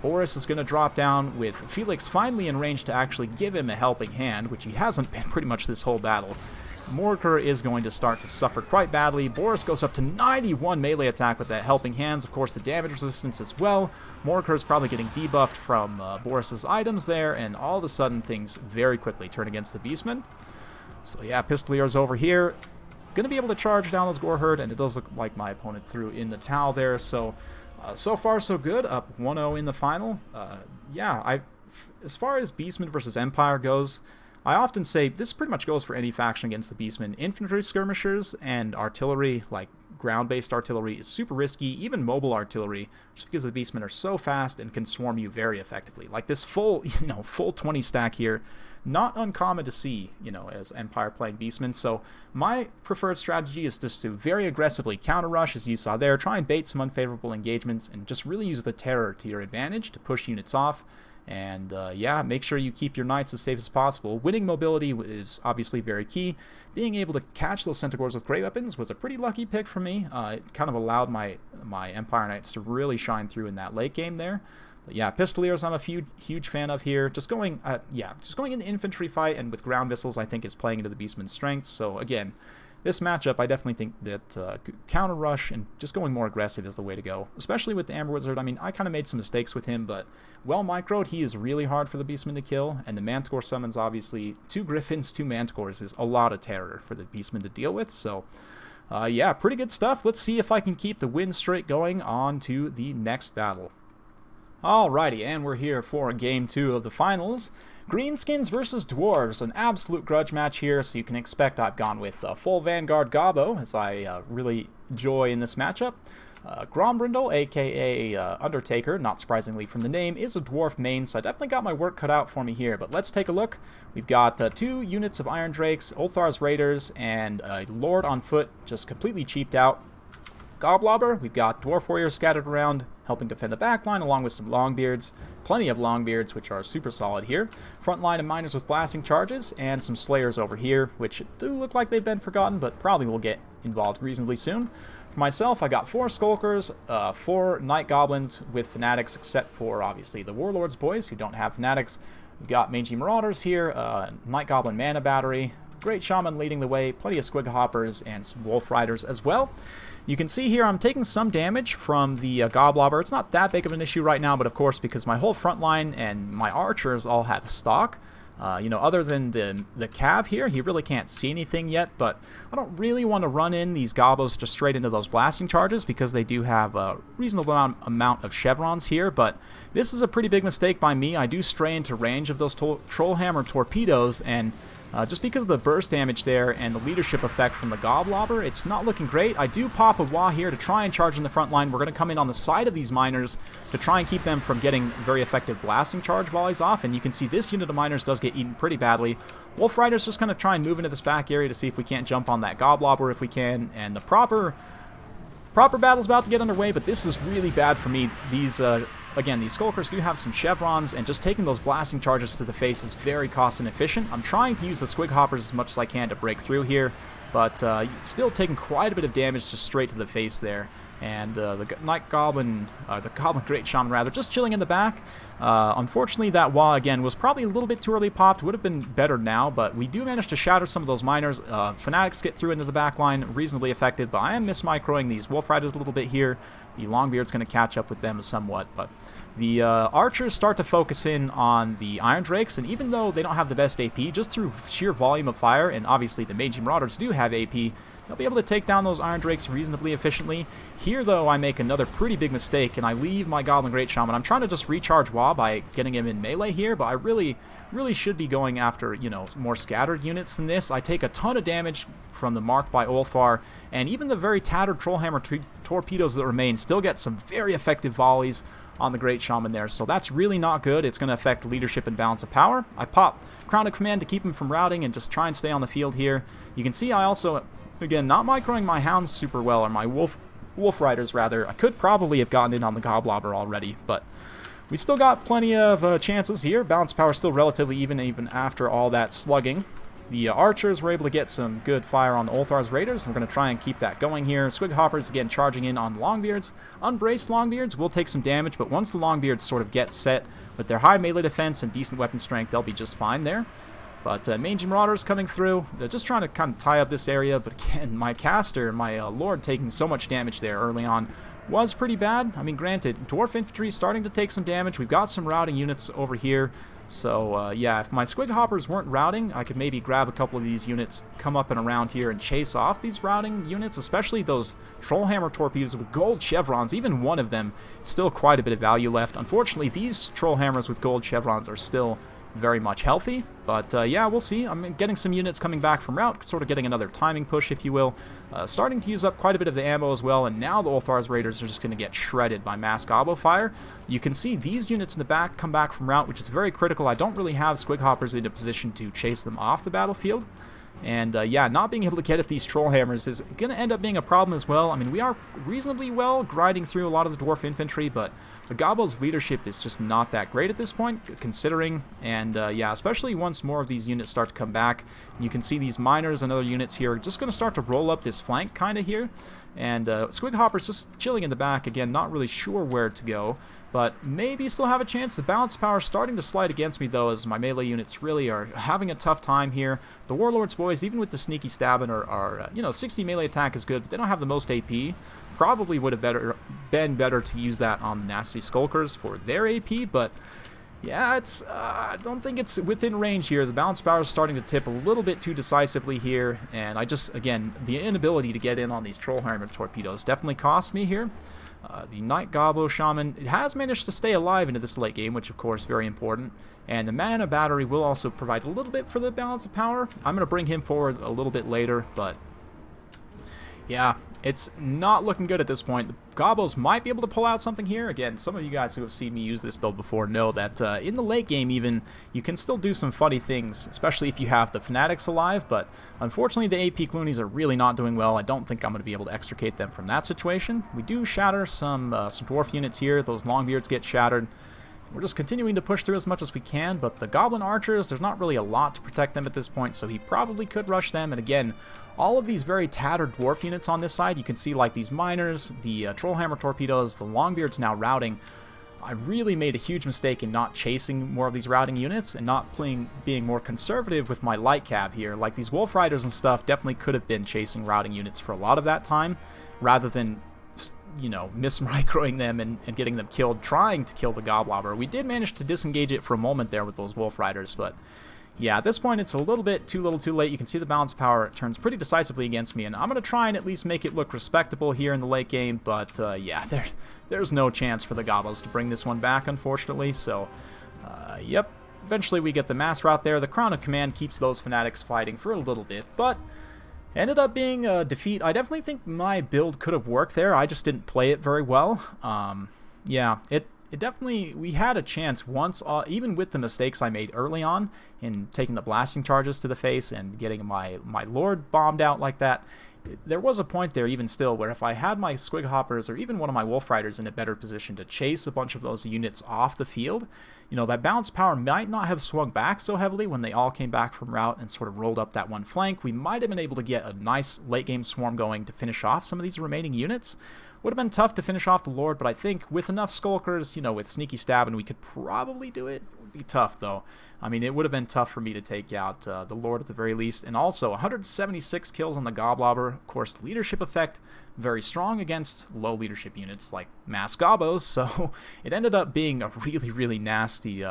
Boris is going to drop down with Felix finally in range to actually give him a helping hand, which he hasn't been pretty much this whole battle. Morker is going to start to suffer quite badly. Boris goes up to 91 melee attack with that helping hands. Of course, the damage resistance as well. Morker is probably getting debuffed from Boris's items there, and all of a sudden things very quickly turn against the Beastmen. So yeah, Pistoliers over here. Going to be able to charge down those Gore herd, and it does look like my opponent threw in the towel there. So, so far so good. Up 1-0 in the final. Yeah, as far as Beastmen versus Empire goes, I often say this pretty much goes for any faction against the Beastmen. Infantry skirmishers and artillery, like ground-based artillery, is super risky, even mobile artillery, just because the Beastmen are so fast and can swarm you very effectively. Like this full, full 20 stack here, not uncommon to see, as Empire playing Beastmen. So my preferred strategy is just to very aggressively counter-rush, as you saw there, try and bait some unfavorable engagements, and just really use the terror to your advantage to push units off. And yeah, make sure you keep your knights as safe as possible. Winning mobility is obviously very key. Being able to catch those centaurs with great weapons was a pretty lucky pick for me. It kind of allowed my Empire Knights to really shine through in that late game there. But yeah, Pistoliers I'm a huge fan of here. Just going in the infantry fight and with ground missiles I think is playing into the Beastman's strengths. So again, this matchup, I definitely think that counter rush and just going more aggressive is the way to go, especially with the Amber Wizard. I mean, I kind of made some mistakes with him, but well microed, he is really hard for the Beastman to kill, and the Manticore summons, obviously, 2 Griffins, 2 Manticores is a lot of terror for the Beastman to deal with, so yeah, pretty good stuff. Let's see if I can keep the win streak going on to the next battle. Alrighty, and we're here for Game 2 of the finals. Greenskins versus Dwarves, an absolute grudge match here, so you can expect I've gone with full Vanguard Gobbo, as I really enjoy in this matchup. Grombrindle, aka Undertaker, not surprisingly from the name, is a dwarf main, so I definitely got my work cut out for me here. But let's take a look. We've got 2 units of Iron Drakes, Ulthar's Raiders, and a Lord on foot, just completely cheaped out. Goblobber, we've got Dwarf Warriors scattered around, helping defend the backline, along with some Longbeards. Plenty of Longbeards, which are super solid here. Front line of Miners with blasting charges, and some Slayers over here, which do look like they've been forgotten, but probably will get involved reasonably soon. For myself, I got 4 Skulkers, 4 Night Goblins with Fanatics, except for, obviously, the Warlords boys, who don't have Fanatics. We've got Mangy Marauders here, Night Goblin Mana Battery, Great Shaman leading the way, plenty of Squig Hoppers, and some Wolf Riders as well. You can see here I'm taking some damage from the Goblobber. It's not that big of an issue right now, but of course, because my whole front line and my archers all have stock, other than the Cav here, he really can't see anything yet, but I don't really want to run in these Gobbos just straight into those blasting charges because they do have a reasonable amount of chevrons here, but this is a pretty big mistake by me. I do stray into range of those Trollhammer torpedoes, and just because of the burst damage there and the leadership effect from the Goblobber, it's not looking great. I do pop a Wah here to try and charge in the front line. We're going to come in on the side of these Miners to try and keep them from getting very effective blasting charge volleys off, and you can see this unit of Miners does get eaten pretty badly. Wolf Riders just going to try and move into this back area to see if we can't jump on that Goblobber if we can, and the proper battle's about to get underway, but this is really bad for me. These again, these Skulkers do have some chevrons, and just taking those blasting charges to the face is very cost inefficient. I'm trying to use the Squig Hoppers as much as I can to break through here, but still taking quite a bit of damage just straight to the face there. And the Goblin Great Shaman rather, just chilling in the back. Unfortunately, that Wah again was probably a little bit too early popped. Would have been better now, but we do manage to shatter some of those Miners. Fanatics get through into the back line, reasonably effective, but I am mismicroing these Wolf Riders a little bit here. The Longbeard's going to catch up with them somewhat, but the Archers start to focus in on the Iron Drakes, and even though they don't have the best AP, just through sheer volume of fire, and obviously the Mangy Marauders do have AP, they'll be able to take down those Iron Drakes reasonably efficiently. Here, though, I make another pretty big mistake, and I leave my Goblin Great Shaman. I'm trying to just recharge Wah by getting him in melee here, but I really should be going after, more scattered units than this. I take a ton of damage from the Mark by Ulthar, and even the very tattered Trollhammer torpedoes that remain still get some very effective volleys on the Great Shaman there, so that's really not good. It's going to affect leadership and balance of power. I pop Crown of Command to keep him from routing and just try and stay on the field here. You can see I also, again, not microing my Hounds super well, or my Wolf Riders rather. I could probably have gotten in on the Goblobber already, but we still got plenty of chances here. Balance power still relatively even after all that slugging. The Archers were able to get some good fire on the Ulthar's Raiders. We're going to try and keep that going here. Squig Hoppers, again, charging in on Longbeards. Unbraced Longbeards will take some damage, but once the Longbeards sort of get set with their high melee defense and decent weapon strength, they'll be just fine there. But Mangy Marauders coming through. They're just trying to kind of tie up this area, but again, my caster, my Lord, taking so much damage there early on was pretty bad. I mean, granted, Dwarf Infantry is starting to take some damage. We've got some routing units over here. So, yeah, if my Squig Hoppers weren't routing, I could maybe grab a couple of these units, come up and around here, and chase off these routing units, especially those Trollhammer torpedoes with gold chevrons. Even one of them, still quite a bit of value left. Unfortunately, these Trollhammers with gold chevrons are still very much healthy. But yeah, we'll see. I'm getting some units coming back from route, sort of getting another timing push, if you will. Starting to use up quite a bit of the ammo as well, and now the Ulthar's Raiders are just going to get shredded by mass gobbo fire. You can see these units in the back come back from route, which is very critical. I don't really have Squig Hoppers in a position to chase them off the battlefield. And yeah, not being able to get at these troll hammers is going to end up being a problem as well. I mean, we are reasonably well grinding through a lot of the dwarf infantry, but the Gobbo's leadership is just not that great at this point, considering. And yeah, especially once more of these units start to come back. You can see these miners and other units here are just going to start to roll up this flank kind of here. And Squig Hopper's just chilling in the back, again, not really sure where to go. But maybe still have a chance. The balance power is starting to slide against me, though, as my melee units really are having a tough time here. The Warlords boys, even with the sneaky stabbing, are you know, 60 melee attack is good, but they don't have the most AP. Probably would have been better to use that on the Nasty Skulkers for their AP, but yeah, it's I don't think it's within range here. The balance power is starting to tip a little bit too decisively here, and I just, again, the inability to get in on these Troll Hammer torpedoes definitely cost me here. The Night Gobbo Shaman, it has managed to stay alive into this late game, which of course very important. And the Mana Battery will also provide a little bit for the balance of power. I'm going to bring him forward a little bit later, but yeah, it's not looking good at this point. The Gobbos might be able to pull out something here. Again, some of you guys who have seen me use this build before know that in the late game even, you can still do some funny things, especially if you have the Fanatics alive, but unfortunately the AP Cloonies are really not doing well. I don't think I'm going to be able to extricate them from that situation. We do shatter some dwarf units here. Those Longbeards get shattered. We're just continuing to push through as much as we can, but the Goblin Archers, there's not really a lot to protect them at this point, so he probably could rush them. And again, all of these very tattered dwarf units on this side, you can see like these miners, the Trollhammer torpedoes, the Longbeards now routing. I really made a huge mistake in not chasing more of these routing units and not being more conservative with my light cav here. Like these Wolf Riders and stuff definitely could have been chasing routing units for a lot of that time, rather than, you know, mismicroing them and getting them killed, trying to kill the Goblobber. We did manage to disengage it for a moment there with those Wolf Riders, but yeah, at this point it's a little bit too little too late. You can see the balance power, it turns pretty decisively against me, and I'm going to try and at least make it look respectable here in the late game, but yeah, there's no chance for the Gobbos to bring this one back, unfortunately, so yep, eventually we get the mass route there. The Crown of Command keeps those Fanatics fighting for a little bit, but ended up being a defeat. I definitely think my build could have worked there. I just didn't play it very well. Yeah, it definitely, we had a chance once, even with the mistakes I made early on in taking the blasting charges to the face and getting my Lord bombed out like that. There was a point there even still where if I had my Squig Hoppers or even one of my Wolf Riders in a better position to chase a bunch of those units off the field, you know, that balance power might not have swung back so heavily when they all came back from route and sort of rolled up that one flank. We might have been able to get a nice late game swarm going to finish off some of these remaining units. Would have been tough to finish off the Lord, but I think with enough Skulkers, you know, with sneaky stabbing, we could probably do it. It would be tough, though. I mean, it would have been tough for me to take out the Lord at the very least. And also, 176 kills on the Goblobber. Of course, leadership effect, very strong against low leadership units like Mass Gobbos, so it ended up being a really, really nasty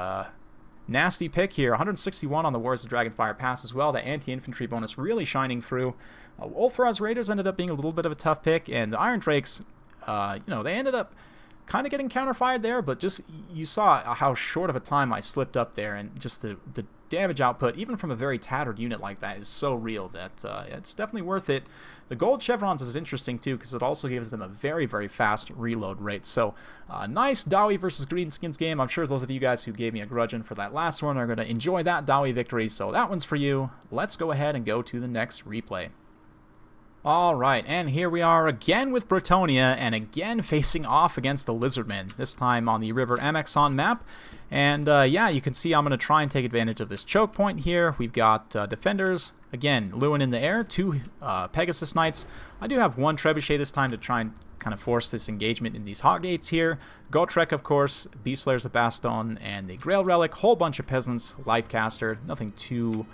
pick here. 161 on the Wars of Dragonfire Pass as well. The anti-infantry bonus really shining through. Ulthar's Raiders ended up being a little bit of a tough pick, and the Iron Drakes, you know, they ended up kind of getting counterfired there, but just you saw how short of a time I slipped up there, and just the damage output, even from a very tattered unit like that, is so real that it's definitely worth it. The gold chevrons is interesting too, because it also gives them a very, very fast reload rate. So nice Dowie versus Greenskins game. I'm sure those of you guys who gave me a grudging for that last one are going to enjoy that Dowie victory, so that one's for you. Let's go ahead and go to the next replay. Alright, and here we are again with Bretonnia, and again facing off against the Lizardmen, this time on the River Amexon map. And yeah, you can see I'm going to try and take advantage of this choke point here. We've got defenders, again, Lewin in the air, 2 Pegasus Knights. I do have 1 Trebuchet this time to try and kind of force this engagement in these hot gates here. Gotrek, of course, Beast Slayers of Baston, and the Grail Relic, whole bunch of peasants, Lifecaster, nothing too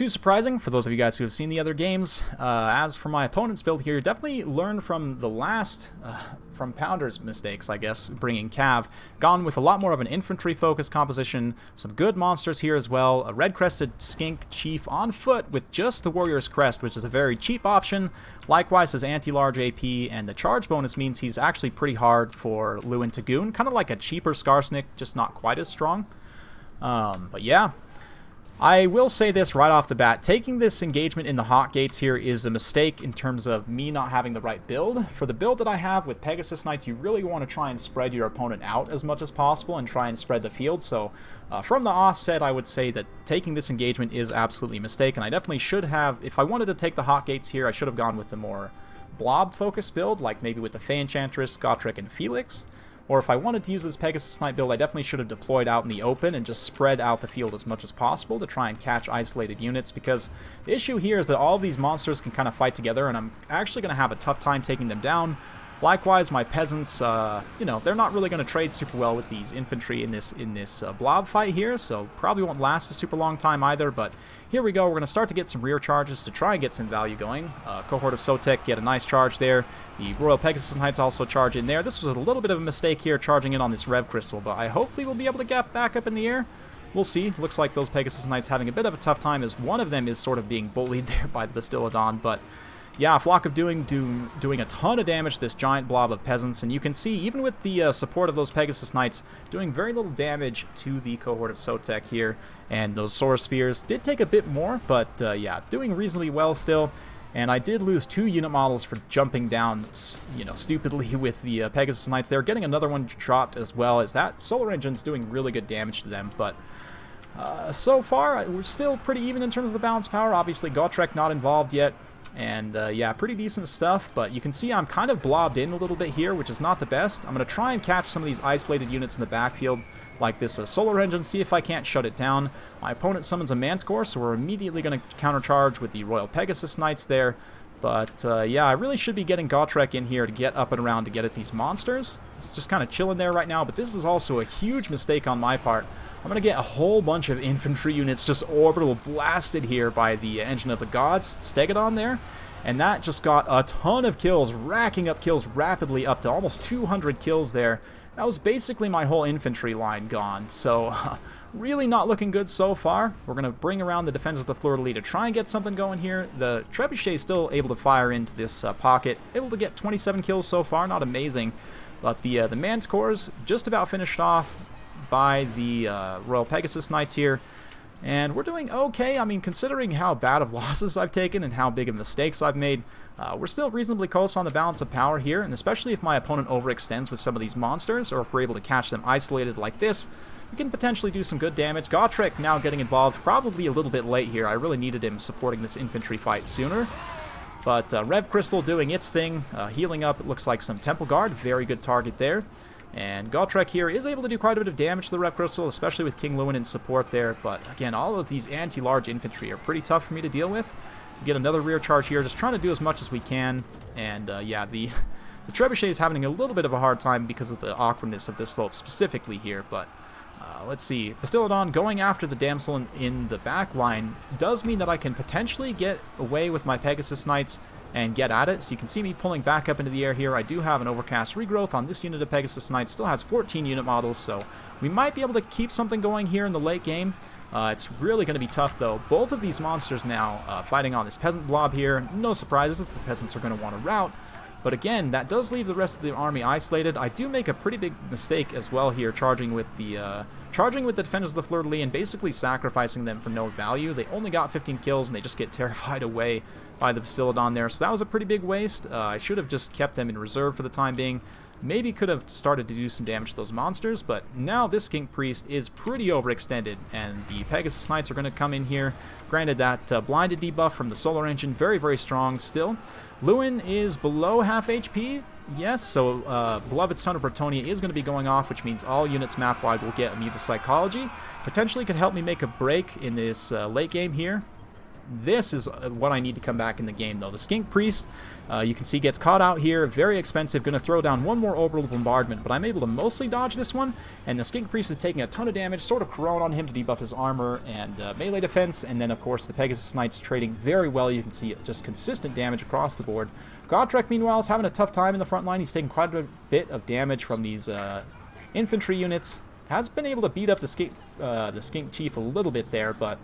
surprising for those of you guys who have seen the other games. As for my opponent's build here, definitely learned from the last, from Pounder's mistakes, I guess, bringing Cav. Gone with a lot more of an infantry-focused composition, some good monsters here as well, a red-crested skink chief on foot with just the Warrior's Crest, which is a very cheap option. Likewise, his anti-large AP, and the charge bonus means he's actually pretty hard for Lewin to goon, kind of like a cheaper Skarsnik, just not quite as strong. But yeah, I will say this right off the bat. Taking this engagement in the hot gates here is a mistake in terms of me not having the right build. For the build that I have with Pegasus Knights, you really want to try and spread your opponent out as much as possible and try and spread the field. So from the offset, I would say that taking this engagement is absolutely a mistake. And I definitely should have, if I wanted to take the hot gates here, I should have gone with the more blob-focused build, like maybe with the Fey Enchantress, Gotrek, and Felix. Or if I wanted to use this Pegasus Knight build, I definitely should have deployed out in the open and just spread out the field as much as possible to try and catch isolated units, because the issue here is that all of these monsters can kind of fight together, and I'm actually going to have a tough time taking them down. Likewise, my peasants, you know, they're not really going to trade super well with these infantry in this blob fight here, so probably won't last a super long time either, but here we go. We're going to start to get some rear charges to try and get some value going. Cohort of Sotek get a nice charge there. The Royal Pegasus Knights also charge in there. This was a little bit of a mistake here, charging in on this Rev Crystal, but I hopefully will be able to get back up in the air. We'll see. Looks like those Pegasus Knights having a bit of a tough time, as one of them is sort of being bullied there by the Bastillodon, but yeah, Flock of Doing doing a ton of damage to this giant blob of peasants, and you can see, even with the support of those Pegasus Knights, doing very little damage to the Cohort of Sotek here, and those Solar Spears did take a bit more, but yeah, doing reasonably well still. And I did lose 2 unit models for jumping down, you know, stupidly with the Pegasus Knights. They're getting another one dropped as well, as that Solar Engine's doing really good damage to them, but so far, we're still pretty even in terms of the balance power. Obviously, Gotrek not involved yet. And yeah, pretty decent stuff, but you can see I'm kind of blobbed in a little bit here, which is not the best. I'm going to try and catch some of these isolated units in the backfield, like this Solar Engine, see if I can't shut it down. My opponent summons a Manticore, so we're immediately going to countercharge with the Royal Pegasus Knights there. But yeah, I really should be getting Gotrek in here to get up and around to get at these monsters. It's just kind of chilling there right now, but this is also a huge mistake on my part. I'm going to get a whole bunch of infantry units just orbital blasted here by the Engine of the Gods, Stegodon there. And that just got a ton of kills, racking up kills rapidly up to almost 200 kills there. That was basically my whole infantry line gone. So really not looking good so far. We're going to bring around the Defense of the Fleur-de-Lis to try and get something going here. The Trebuchet is still able to fire into this pocket. Able to get 27 kills so far, not amazing. But the Manticores just about finished off by the Royal Pegasus Knights here. And we're doing okay. I mean, considering how bad of losses I've taken and how big of mistakes I've made, we're still reasonably close on the balance of power here, and especially if my opponent overextends with some of these monsters, or if we're able to catch them isolated like this, we can potentially do some good damage. Gotrek now getting involved, probably a little bit late here. I really needed him supporting this infantry fight sooner. But Rev Crystal doing its thing, healing up, it looks like some Temple Guard, very good target there. And Gotrek here is able to do quite a bit of damage to the Rev Crystal, especially with King Lewin in support there. But again, all of these anti-large infantry are pretty tough for me to deal with. We get another rear charge here, just trying to do as much as we can. And yeah, the Trebuchet is having a little bit of a hard time because of the awkwardness of this slope specifically here. But let's see, Bastillodon going after the Damsel in the back line does mean that I can potentially get away with my Pegasus Knights and get at it. So you can see me pulling back up into the air here. I do have an Overcast regrowth on this unit of Pegasus Knights. Still has 14 unit models, so we might be able to keep something going here in the late game. It's really going to be tough, though. Both of these monsters now fighting on this peasant blob here. No surprises, the peasants are going to want to rout. But again, that does leave the rest of the army isolated. I do make a pretty big mistake as well here, charging with the Defenders of the Fleur-de-Lis and basically sacrificing them for no value. They only got 15 kills, and they just get terrified away by the Bastillodon there. So that was a pretty big waste. I should have just kept them in reserve for the time being. Maybe could have started to do some damage to those monsters, but now this Skink Priest is pretty overextended, and the Pegasus Knights are going to come in here. Granted, that blinded debuff from the Solar Engine, very, very strong still. Lewin is below half HP, yes, so Beloved Son of Bretonnia is going to be going off, which means all units map-wide will get immune to Psychology. Potentially could help me make a break in this late game here. This is what I need to come back in the game, though. The Skink Priest, you can see, gets caught out here. Very expensive. Going to throw down one more Orbital Bombardment, but I'm able to mostly dodge this one. And the Skink Priest is taking a ton of damage. Sort of Corona on him to debuff his armor and melee defense. And then, of course, the Pegasus Knights trading very well. You can see just consistent damage across the board. Gotrek, meanwhile, is having a tough time in the front line. He's taking quite a bit of damage from these infantry units. Has been able to beat up the Skink Chief a little bit there, but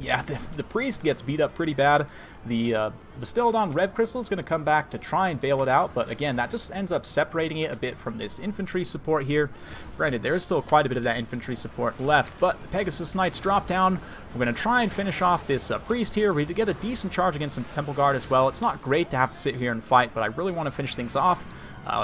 Yeah, the priest gets beat up pretty bad. The Bastiladon Rev Crystal is going to come back to try and bail it out, but again, that just ends up separating it a bit from this infantry support here. Granted, there is still quite a bit of that infantry support left, but the Pegasus Knights drop down. We're going to try and finish off this priest here. We get a decent charge against some Temple Guard as well. It's not great to have to sit here and fight, but I really want to finish things off.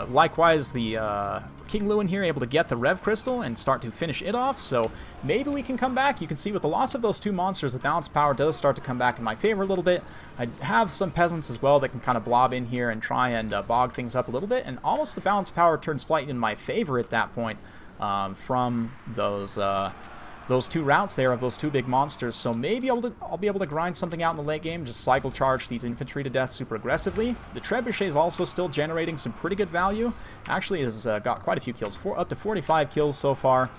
Likewise, the King Lewin here able to get the Rev Crystal and start to finish it off, so maybe we can come back. You can see with the loss of those two monsters, the balance power does start to come back in my favor a little bit. I have some peasants as well that can kind of blob in here and try and bog things up a little bit, and almost the balance power turns slightly in my favor at that point from those two routes there of those two big monsters, so maybe I'll be able to grind something out in the late game, just cycle charge these infantry to death super aggressively. The Trebuchet is also still generating some pretty good value. Actually has got quite a few kills, up to 45 kills so far.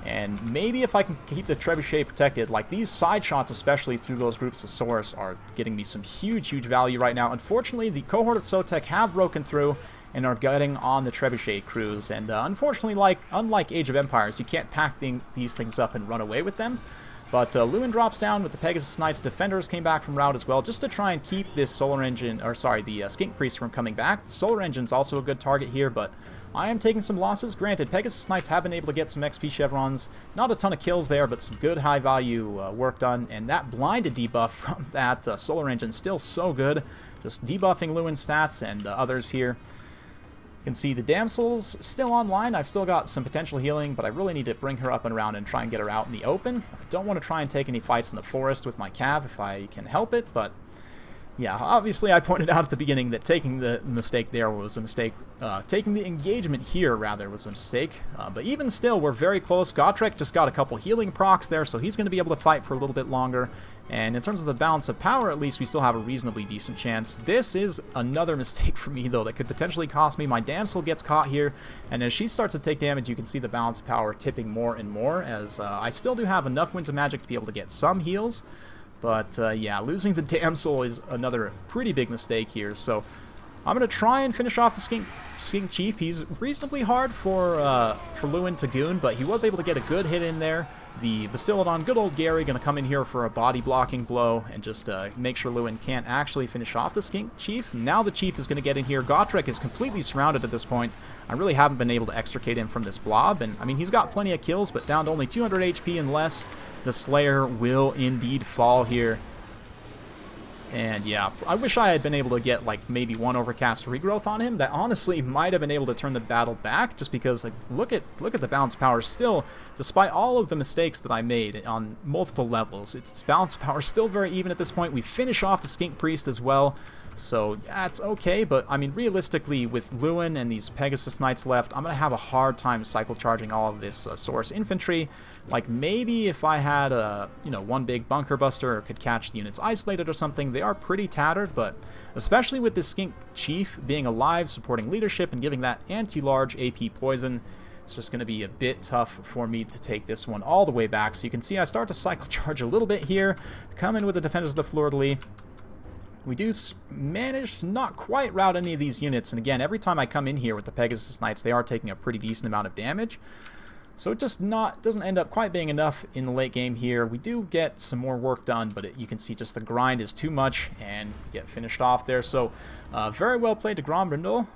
And maybe if I can keep the Trebuchet protected, like these side shots especially through those groups of Saurus are getting me some huge value right now. Unfortunately, the cohort of Sotek have broken through and are getting on the Trebuchet crews, and unfortunately, unlike Age of Empires, you can't pack these things up and run away with them. But Lewin drops down with the Pegasus Knights. Defenders came back from route as well, just to try and keep this Solar Engine, or sorry, the Skink Priest from coming back. The Solar Engine's also a good target here, but I am taking some losses. Granted, Pegasus Knights have been able to get some XP chevrons. Not a ton of kills there, but some good high-value work done. And that blinded debuff from that Solar Engine still so good. Just debuffing Lewin's stats and others here. You can see the Damsel's still online. I've still got some potential healing, but I really need to bring her up and around and try and get her out in the open. I don't want to try and take any fights in the forest with my Cav if I can help it, but yeah, obviously I pointed out at the beginning that taking the mistake there was a mistake. Taking the engagement here, rather, was a mistake. But even still, we're very close. Gotrek just got a couple healing procs there, so he's going to be able to fight for a little bit longer. And in terms of the balance of power, at least, we still have a reasonably decent chance. This is another mistake for me, though, that could potentially cost me. My Damsel gets caught here, and as she starts to take damage, you can see the balance of power tipping more and more, as I still do have enough Winds of Magic to be able to get some heals. But yeah, losing the Damsel is another pretty big mistake here. So I'm going to try and finish off the Skink Chief. He's reasonably hard for Lewin to goon, but he was able to get a good hit in there. The Bastiladon, good old Gary, going to come in here for a body blocking blow and just make sure Lewin can't actually finish off the Skink Chief. Now the Chief is going to get in here. Gotrek is completely surrounded at this point. I really haven't been able to extricate him from this blob, and I mean, he's got plenty of kills, but down to only 200 HP and less. The Slayer will indeed fall here. And yeah, I wish I had been able to get like maybe one Overcast regrowth on him. That honestly might have been able to turn the battle back, just because like look at the balance power still, despite all of the mistakes that I made on multiple levels. Its balance power is still very even at this point. We finish off the Skink Priest as well. So yeah, it's okay, but I mean realistically with Lewin and these Pegasus Knights left, I'm going to have a hard time cycle charging all of this Saurus infantry. Like maybe if I had a, one big bunker buster or could catch the units isolated or something. They are pretty tattered, but especially with this Skink Chief being alive, supporting leadership and giving that anti-large AP poison, it's just going to be a bit tough for me to take this one all the way back. So you can see I start to cycle charge a little bit here, come in with the Defenders of the Fleur-de-Lis. We do manage to not quite rout any of these units, and again, every time I come in here with the Pegasus Knights, they are taking a pretty decent amount of damage. So it just doesn't end up quite being enough in the late game here. We do get some more work done, but you can see just the grind is too much and get finished off there. So very well played to Grombrindle.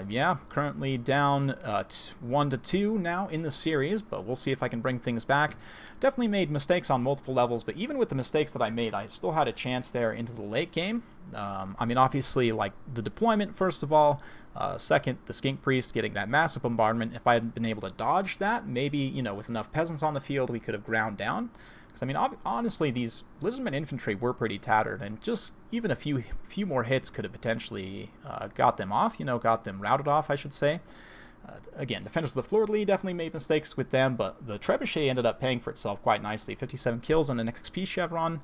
Yeah, currently down 1-2 now in the series, but we'll see if I can bring things back. Definitely made mistakes on multiple levels, but even with the mistakes that I made, I still had a chance there into the late game. I mean, obviously, like the deployment, first of all. Second, the Skink Priest getting that massive bombardment. If I had been able to dodge that, maybe, with enough peasants on the field, we could have ground down. Because, I mean, honestly, these Lizardmen infantry were pretty tattered, and just even a few more hits could have potentially got them off, got them routed off, I should say. Again, Defenders of the Fleur-de-Lis definitely made mistakes with them, but the Trebuchet ended up paying for itself quite nicely. 57 kills on an XP chevron.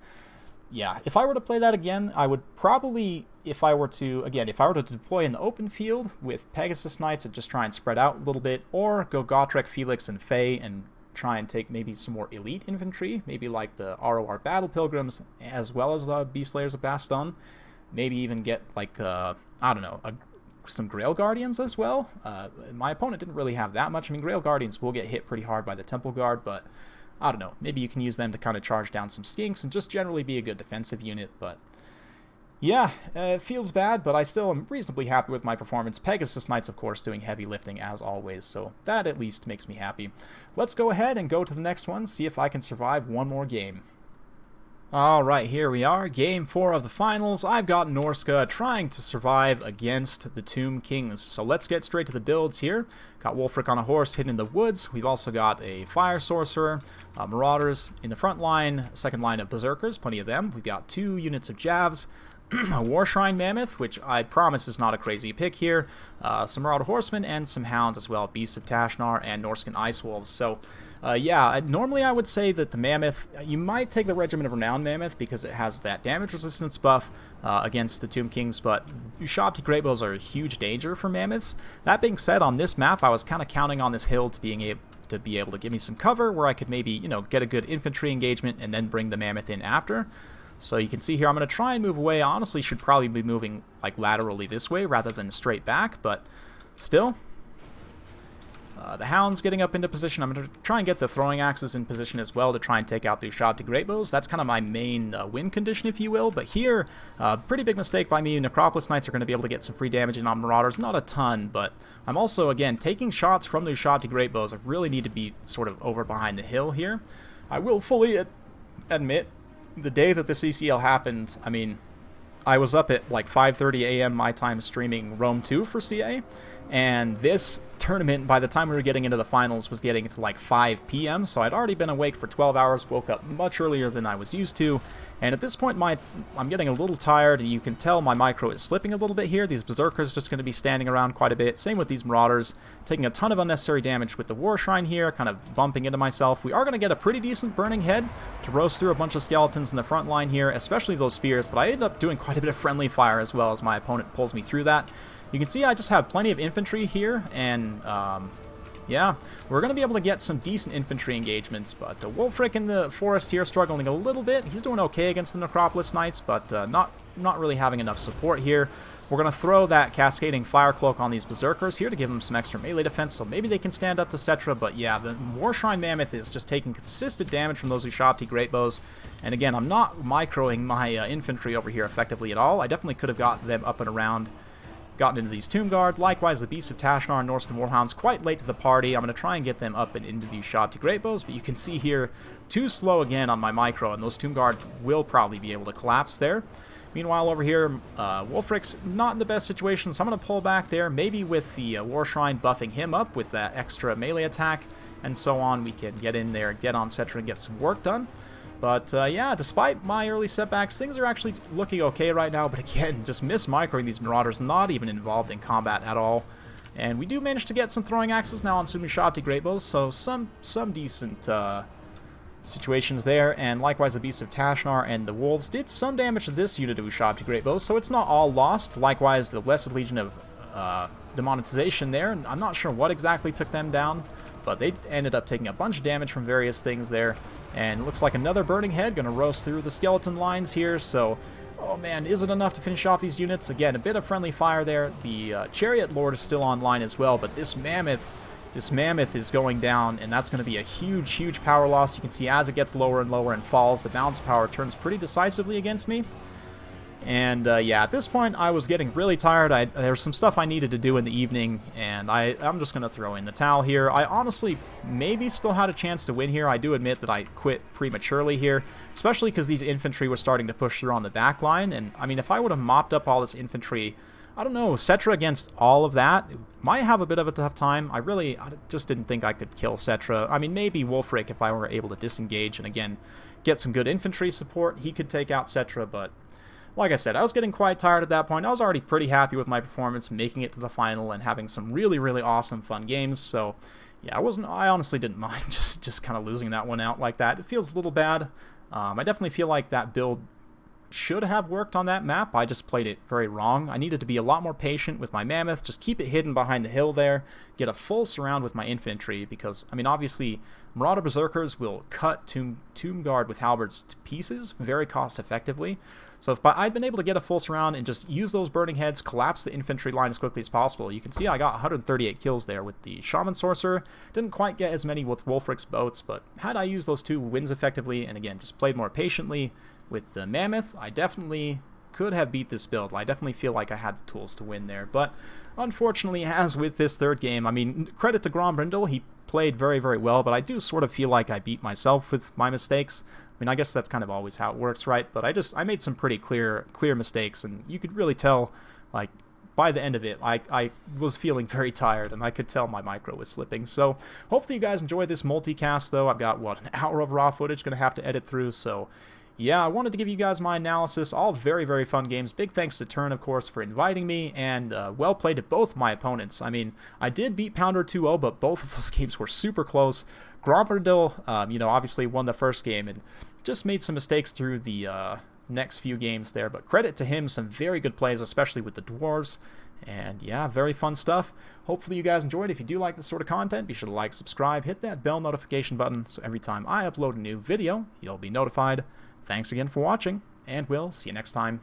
Yeah, if I were to play that again, I would probably, if I were to deploy in the open field with Pegasus Knights and just try and spread out a little bit, or go Gotrek, Felix, and Faye and try and take maybe some more elite infantry, maybe like the ROR Battle Pilgrims, as well as the Beast Slayers of Baston. Maybe even get like, I don't know, some Grail Guardians as well. My opponent didn't really have that much. I mean, Grail Guardians will get hit pretty hard by the Temple Guard, but I don't know, maybe you can use them to kind of charge down some skinks and just generally be a good defensive unit, but yeah, it feels bad, but I still am reasonably happy with my performance. Pegasus Knights, of course, doing heavy lifting as always, so that at least makes me happy. Let's go ahead and go to the next one, see if I can survive one more game. Alright, here we are, Game 4 of the finals. I've got Norsca trying to survive against the Tomb Kings. So let's get straight to the builds here. Got Wulfric on a horse hidden in the woods. We've also got a Fire Sorcerer, Marauders in the front line, second line of Berserkers, plenty of them. We've got 2 units of Javs, a War Shrine Mammoth, which I promise is not a crazy pick here, some Marauder Horsemen, and some Hounds as well, Beasts of Tashnar and Norscan Ice Wolves. So, yeah, normally I would say that the Mammoth, you might take the Regiment of Renown Mammoth because it has that damage resistance buff against the Tomb Kings, but Ushabti Greatbows are a huge danger for Mammoths. That being said, on this map, I was kind of counting on this hill to be able to give me some cover where I could maybe, you know, get a good infantry engagement and then bring the Mammoth in after. So you can see here, I'm going to try and move away. I honestly should probably be moving like laterally this way rather than straight back, but still. The Hound's getting up into position. I'm going to try and get the throwing axes in position as well to try and take out the Ushabti Greatbows. That's kind of my main win condition, if you will. But here, pretty big mistake by me. Necropolis Knights are going to be able to get some free damage in on Marauders. Not a ton, but I'm also, again, taking shots from the Ushabti Greatbows. I really need to be sort of over behind the hill here. I will fully admit, the day that this ECL happened, I mean, I was up at like 5:30 a.m. my time streaming Rome 2 for CA, and this tournament, by the time we were getting into the finals, was getting to like 5 p.m., so I'd already been awake for 12 hours, woke up much earlier than I was used to, and at this point I'm getting a little tired, and you can tell my micro is slipping a little bit here. These Berserkers just going to be standing around quite a bit, same with these Marauders, taking a ton of unnecessary damage with the War Shrine here, kind of bumping into myself. We are going to get a pretty decent Burning Head to roast through a bunch of skeletons in the front line here, especially those spears, but I end up doing quite a bit of friendly fire as well as my opponent pulls me through that. You can see I just have plenty of infantry here, and yeah, we're going to be able to get some decent infantry engagements, but Wulfric in the forest here struggling a little bit. He's doing okay against the Necropolis Knights, but not really having enough support here. We're going to throw that Cascading Fire Cloak on these Berserkers here to give them some extra melee defense, so maybe they can stand up to Cetra, but yeah, the War Shrine Mammoth is just taking consistent damage from those Ushabti Greatbows, and again, I'm not microing my infantry over here effectively at all. I definitely could have got them up and around, gotten into these Tomb Guard. Likewise, the Beasts of Tashnar and Norscan Warhounds quite late to the party. I'm going to try and get them up and into these Ushabti Greatbows, but you can see here, too slow again on my micro, and those Tomb Guard will probably be able to collapse there. Meanwhile, over here, Wulfric's not in the best situation, so I'm going to pull back there, maybe with the War Shrine buffing him up with that extra melee attack, and so on. We can get in there, get on Cetra, and get some work done. But yeah, despite my early setbacks, things are actually looking okay right now. But again, just miss-microing these Marauders, not even involved in combat at all. And we do manage to get some throwing axes now on some Ushabti Greatbows, so some decent situations there. And likewise, the Beasts of Tashnar and the Wolves did some damage to this unit of Ushabti Greatbows, so it's not all lost. Likewise, the Blessed Legion of Demonetization there, I'm not sure what exactly took them down, but they ended up taking a bunch of damage from various things there. And it looks like another Burning Head going to roast through the skeleton lines here, so oh man, is it enough to finish off these units? Again, a bit of friendly fire there. The Chariot Lord is still online as well, but this Mammoth is going down, and that's going to be a huge power loss. You can see as it gets lower and lower and falls, the balance power turns pretty decisively against me. And yeah, at this point, I was getting really tired. There was some stuff I needed to do in the evening, and I'm just going to throw in the towel here. I honestly maybe still had a chance to win here. I do admit that I quit prematurely here, especially because these infantry were starting to push through on the back line. And, I mean, if I would have mopped up all this infantry, I don't know, Cetra against all of that might have a bit of a tough time. I just didn't think I could kill Cetra. I mean, maybe Wulfric, if I were able to disengage and, again, get some good infantry support, he could take out Cetra, but like I said, I was getting quite tired at that point. I was already pretty happy with my performance, making it to the final and having some really awesome fun games. So yeah, I honestly didn't mind just kind of losing that one out like that. It feels a little bad. I definitely feel like that build should have worked on that map. I just played it very wrong. I needed to be a lot more patient with my mammoth, just keep it hidden behind the hill there, get a full surround with my infantry, because, I mean, obviously, Marauder Berserkers will cut Tomb Guard with halberds to pieces very cost effectively. So if I'd been able to get a full surround and just use those burning heads, collapse the infantry line as quickly as possible, you can see I got 138 kills there with the Shaman Sorcerer. Didn't quite get as many with Wolfric's boats, but had I used those 2 wins effectively, and again, just played more patiently with the Mammoth, I definitely could have beat this build. I definitely feel like I had the tools to win there, but unfortunately, as with this 3rd game, I mean, credit to Grombrindle, he played very, very well, but I do sort of feel like I beat myself with my mistakes. I mean, I guess that's kind of always how it works, right? But I made some pretty clear mistakes, and you could really tell, like, by the end of it, I was feeling very tired, and I could tell my micro was slipping. So hopefully you guys enjoyed this multicast, though. I've got, an hour of raw footage going to have to edit through, so yeah, I wanted to give you guys my analysis. All very, very fun games. Big thanks to Turn, of course, for inviting me, and well played to both my opponents. I mean, I did beat Pounder 2-0, but both of those games were super close. Grombrindle, obviously won the first game and just made some mistakes through the next few games there. But credit to him, some very good plays, especially with the Dwarves. And yeah, very fun stuff. Hopefully you guys enjoyed. If you do like this sort of content, be sure to like, subscribe, hit that bell notification button so every time I upload a new video, you'll be notified. Thanks again for watching, and we'll see you next time.